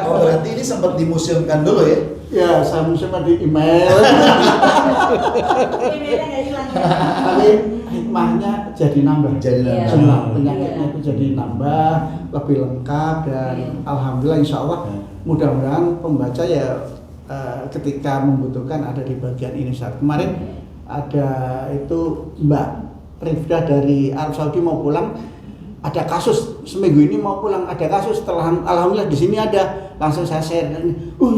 [SPEAKER 4] Oh, berarti ini sempat dimuseumkan dulu ya?
[SPEAKER 1] Ya, saya museumkan di email.
[SPEAKER 5] Emailnya nggak hilang.
[SPEAKER 1] Tapi hikmahnya jadi nambah. Jumlah penyakitnya itu jadi nambah, lebih lengkap, dan alhamdulillah insya Allah mudah-mudahan pembaca ya ketika membutuhkan ada di bagian ini. Saat kemarin ada itu Mbak Rifda dari Arab Saudi mau pulang, ada kasus seminggu ini mau pulang, ada kasus, setelah alhamdulillah di sini ada, langsung saya share.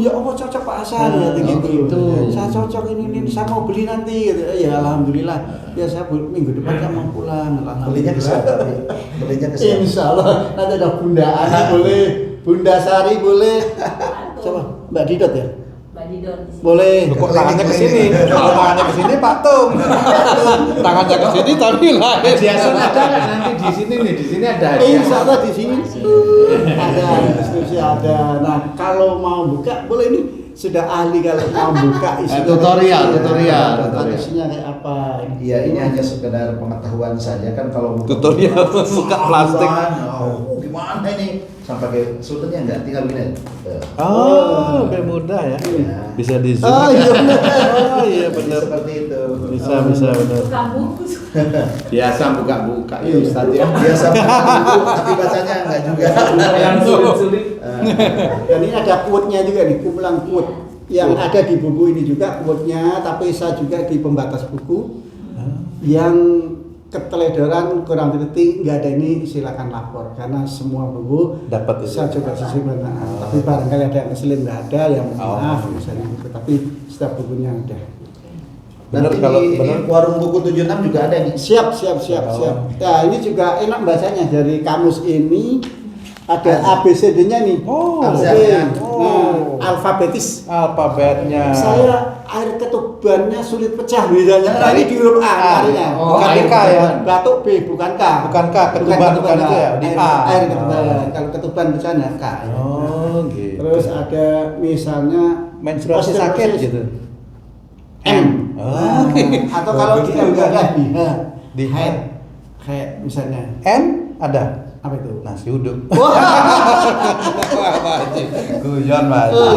[SPEAKER 1] Ya Allah cocok Pak Hasan gitu. Saya cocok ini saya mau beli nanti gitu. Ya alhamdulillah. Ya saya minggu depan saya mau pulang.
[SPEAKER 4] Belinya ke siapa?
[SPEAKER 1] Insyaallah nanti ada Bunda Ani boleh, Bunda Sari boleh. Coba Mbak Didot ya?
[SPEAKER 5] Mbak Didot di sini.
[SPEAKER 1] Boleh.
[SPEAKER 3] Kok tangannya ke sini? Kalau tangannya ke sini patung. Tangannya ke sini tapi lain.
[SPEAKER 2] Biasa ada nggak nanti di sini nih? Di sini ada.
[SPEAKER 1] Insyaallah di sini ada diskusi ada. Nah kalau mau buka boleh nih, sudah ahli kalau mau buka
[SPEAKER 2] tutorial.
[SPEAKER 1] Isinya kayak apa?
[SPEAKER 4] Iya, ini hanya sekedar pengetahuan saja kan. Kalau
[SPEAKER 3] Tutorial buka plastik.
[SPEAKER 4] Gimana ini? Sampai kayak sultannya enggak, tinggal gini.
[SPEAKER 3] Oh, lebih mudah ya. Bisa di zoom.
[SPEAKER 1] Oh iya benar.
[SPEAKER 3] Oh iya benar.
[SPEAKER 4] Seperti itu.
[SPEAKER 3] Bisa benar.
[SPEAKER 5] Buka buku.
[SPEAKER 2] Biasa buka-buka ya Ustaz ya.
[SPEAKER 4] Biasa buku, tapi bacanya enggak juga.
[SPEAKER 2] Yang sulit-sulit.
[SPEAKER 1] Dan ini ada quote-nya juga nih, kumpulan quote yang ada di buku ini juga quote-nya, tapi saya juga di pembatas buku yang keteledoran kurang teliti nggak ada ini silakan lapor, karena semua buku
[SPEAKER 3] Dapat itu.
[SPEAKER 1] saya coba sisipkan. Tapi barangkali ada yang ngeselin nggak ada, yang maaf misalnya gitu, tapi setiap bukunya ada.
[SPEAKER 3] Bener
[SPEAKER 4] Nanti
[SPEAKER 3] kalau
[SPEAKER 4] di
[SPEAKER 3] bener.
[SPEAKER 4] warung buku 76 juga ada nih.
[SPEAKER 1] Siap. Nah, ini juga enak bacanya dari kamus ini ada ABCD-nya nih.
[SPEAKER 3] Oh.
[SPEAKER 1] ABCD.
[SPEAKER 3] Oh.
[SPEAKER 1] Nah, alfabetis.
[SPEAKER 3] Alfabetnya.
[SPEAKER 1] Saya air ketubannya sulit pecah bedanya. Nah, ini di huruf A kalinya.
[SPEAKER 2] Oh,
[SPEAKER 3] Bukan
[SPEAKER 2] air
[SPEAKER 3] K ya.
[SPEAKER 1] Batuk B bukan K.
[SPEAKER 3] Bukan K, ketuban bukan itu ya, di A.
[SPEAKER 1] Air ketuban.
[SPEAKER 3] Oh.
[SPEAKER 1] Kalau ketuban bacanya K. Ya.
[SPEAKER 3] Oh, gitu.
[SPEAKER 1] Terus ada misalnya
[SPEAKER 3] menstruasi sakit gitu.
[SPEAKER 1] M.
[SPEAKER 3] Oh.
[SPEAKER 1] Nah, atau kalau
[SPEAKER 3] Begitu
[SPEAKER 1] kita enggak ada
[SPEAKER 3] kan?
[SPEAKER 1] di
[SPEAKER 3] Di
[SPEAKER 1] head. Kayak misalnya
[SPEAKER 3] N ada.
[SPEAKER 1] apa itu?
[SPEAKER 3] Nasi uduk.
[SPEAKER 1] Wah.
[SPEAKER 3] Apa aja? Guyon Pak.
[SPEAKER 1] Oh,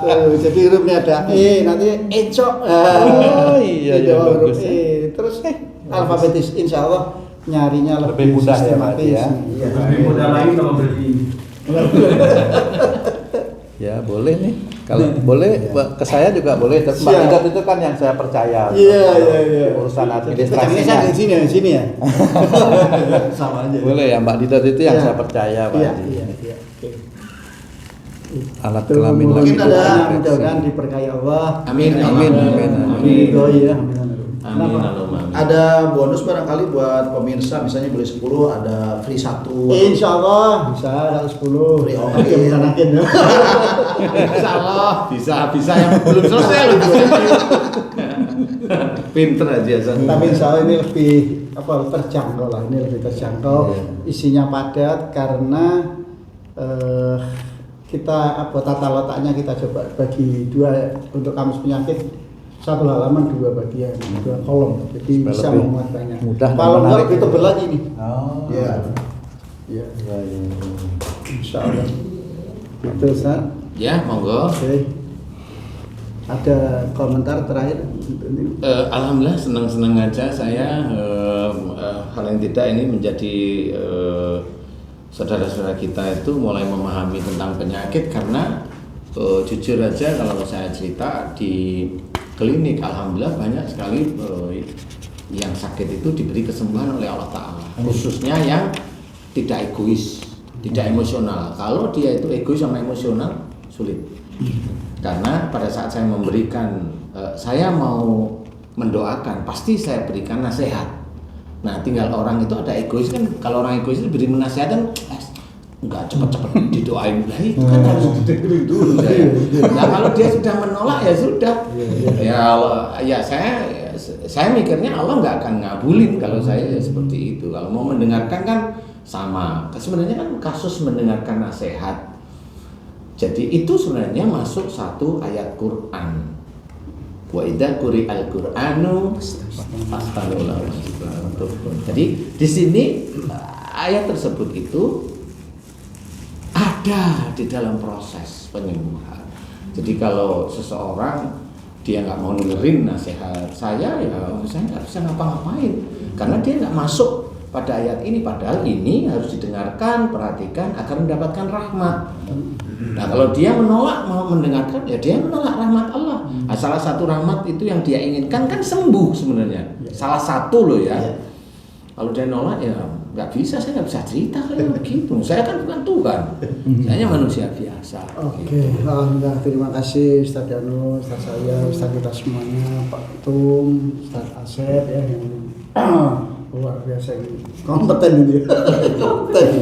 [SPEAKER 1] tuh, jadi hurufnya ada E, nanti encok.
[SPEAKER 3] Oh, iya,
[SPEAKER 1] Itu
[SPEAKER 3] iya,
[SPEAKER 1] huruf
[SPEAKER 3] bagus,
[SPEAKER 1] E. Terus alfabetis, insya Allah nyarinya
[SPEAKER 3] Lebih mudah ya, Pak,
[SPEAKER 1] sistematis.
[SPEAKER 3] ya.
[SPEAKER 1] Iya.
[SPEAKER 5] Lebih mudah lagi kalau beli.
[SPEAKER 3] Ya boleh nih. Kalau boleh ke saya juga boleh. Tapi Mbak
[SPEAKER 1] Siap.
[SPEAKER 3] Didat itu kan yang saya percaya.
[SPEAKER 1] Iya.
[SPEAKER 3] Urusan
[SPEAKER 1] Saya
[SPEAKER 3] administrasinya.
[SPEAKER 1] di sini ya. Sama aja.
[SPEAKER 3] Boleh ya Mbak Didat itu yang
[SPEAKER 1] Iya.
[SPEAKER 3] saya percaya Pak.
[SPEAKER 1] Iya.
[SPEAKER 3] Haji.
[SPEAKER 1] Oke.
[SPEAKER 3] Alat
[SPEAKER 1] Tuh,
[SPEAKER 3] kelamin
[SPEAKER 1] mungkin
[SPEAKER 3] lagi
[SPEAKER 1] ada
[SPEAKER 3] dideteksi.
[SPEAKER 1] mudah-mudahan diberkahi Allah.
[SPEAKER 2] Amin.
[SPEAKER 3] Amin.
[SPEAKER 1] Ridho ya. Amin.
[SPEAKER 2] Amin.
[SPEAKER 1] Kenapa?
[SPEAKER 2] Allahumma amin.
[SPEAKER 4] Ada bonus barangkali buat pemirsa, misalnya beli 10 ada free 1.
[SPEAKER 1] Insya Allah bisa kalau 10.
[SPEAKER 4] Free ongkir.
[SPEAKER 1] Tapi bukan akhir ya.
[SPEAKER 2] Insya Allah bisa yang belum selesai loh. Pinter aja San.
[SPEAKER 1] Tapi insya Allah ini lebih terjangkau lah. Ini lebih terjangkau.
[SPEAKER 3] Iya.
[SPEAKER 1] Isinya padat karena kita tata letaknya kita coba bagi dua untuk kamus penyakit. Satu halaman 2 bagian, 2 kolom, jadi
[SPEAKER 3] Supaya
[SPEAKER 1] bisa
[SPEAKER 3] lebih
[SPEAKER 1] memuat banyak.
[SPEAKER 3] mudah dan
[SPEAKER 1] Kalau enggak
[SPEAKER 3] menarik.
[SPEAKER 1] lebih tebel lagi nih.
[SPEAKER 3] Oh.
[SPEAKER 1] Ya, ya,
[SPEAKER 3] Iya, iya.
[SPEAKER 1] insya Allah. Itu Ustaz.
[SPEAKER 2] Ya, monggo.
[SPEAKER 1] Oke. Ada komentar terakhir?
[SPEAKER 2] Alhamdulillah senang-senang aja saya hal yang tidak ini menjadi saudara-saudara kita itu mulai memahami tentang penyakit karena jujur aja kalau saya cerita di klinik alhamdulillah banyak sekali yang sakit itu diberi kesembuhan oleh Allah Ta'ala, khususnya yang tidak egois, tidak emosional. Kalau dia itu egois sama emosional sulit, karena pada saat saya memberikan saya mau mendoakan pasti saya berikan nasihat. Nah tinggal orang itu ada egois kan, kalau orang egois itu beri nasihat enggak cepet-cepet didoain, nah itu kan harus didengerin dulu saya. Nah kalau dia sudah menolak ya sudah, ya saya mikirnya Allah nggak akan ngabulin kalau saya ya seperti itu. Kalau mau mendengarkan kan sama, sebenarnya kan kasus mendengarkan nasihat. Jadi itu sebenarnya masuk satu ayat Quran. Wa idza quri'al Qur'anu fastami'u lahu. Jadi di sini ayat tersebut itu ada di dalam proses penyembuhan. Jadi kalau seseorang dia nggak mau dengerin nasihat saya, ya saya nggak bisa ngapa-ngapain karena dia nggak masuk pada ayat ini. Padahal ini harus didengarkan, perhatikan agar mendapatkan rahmat. Nah kalau dia menolak mau mendengarkan, ya dia menolak rahmat Allah. Nah, salah satu rahmat itu yang dia inginkan kan sembuh sebenarnya. Salah satu loh ya. Kalau dia nolak ya nggak bisa, saya nggak bisa cerita kayak begitu. Saya kan bukan Tuhan, saya hanya manusia biasa.
[SPEAKER 1] Oke,
[SPEAKER 2] Gitu.
[SPEAKER 1] alhamdulillah, terima kasih Ustaz Danu, Ustaz saya, Ustaz kita semuanya, Pak Tum, Ustaz Asep ya yang luar biasa ini, kompeten ini. Kompeten.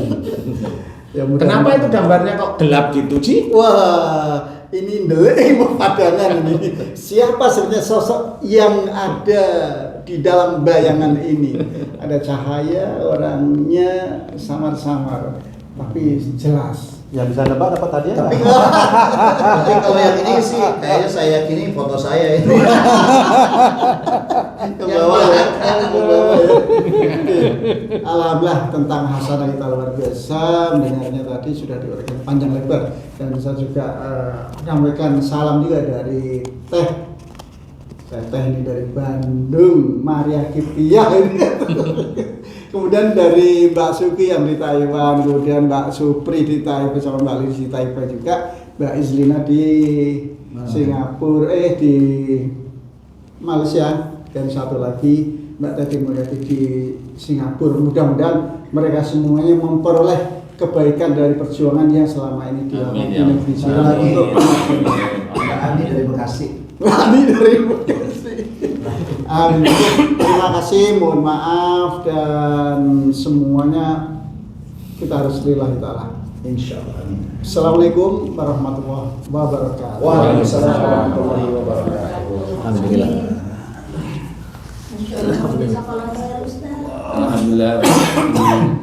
[SPEAKER 1] Ya,
[SPEAKER 2] Kenapa itu gambarnya kok gelap gitu sih?
[SPEAKER 1] Wah, ini ilmu padangan ini. Siapa sebenarnya sosok yang ada di dalam bayangan ini? Ada cahaya, orangnya samar-samar, tapi jelas.
[SPEAKER 3] Yang bisa nebak dapat hadiah.
[SPEAKER 4] Tapi kalau yang ini sih kayaknya saya yakini foto saya ini.
[SPEAKER 1] Ke bawah ya. Alhamdulillah tentang hasanah kita luar biasa. Mendengarnya tadi sudah diuraikan panjang lebar dan saya juga menyampaikan salam juga dari Teh ini dari Bandung, Maria Kiptiah ini. Kemudian dari Mbak Suki yang di Taiwan, kemudian Mbak Supri di Taipei sama Mbak Lilis di Taipei juga, Mbak Islina di Singapura, di Malaysia, dan satu lagi Mbak Teti Mulyati di Singapura. Mudah-mudahan mereka semuanya memperoleh kebaikan dari perjuangan yang selama ini
[SPEAKER 2] Amin,
[SPEAKER 1] dilakukan
[SPEAKER 2] ya.
[SPEAKER 1] di negeri
[SPEAKER 4] Sekali
[SPEAKER 1] Jiran
[SPEAKER 4] lagi
[SPEAKER 1] untuk
[SPEAKER 4] Mbak Ani dari Bekasi.
[SPEAKER 1] Ani dari Bekasi. Terima kasih, mohon maaf dan semuanya kita harus lillahi ta'ala.
[SPEAKER 4] Insyaallah.
[SPEAKER 1] Assalamualaikum warahmatullahi wabarakatuh.
[SPEAKER 4] Waalaikumsalam warahmatullahi wabarakatuh.
[SPEAKER 2] Alhamdulillah.
[SPEAKER 5] Alhamdulillah.
[SPEAKER 2] Alhamdulillah.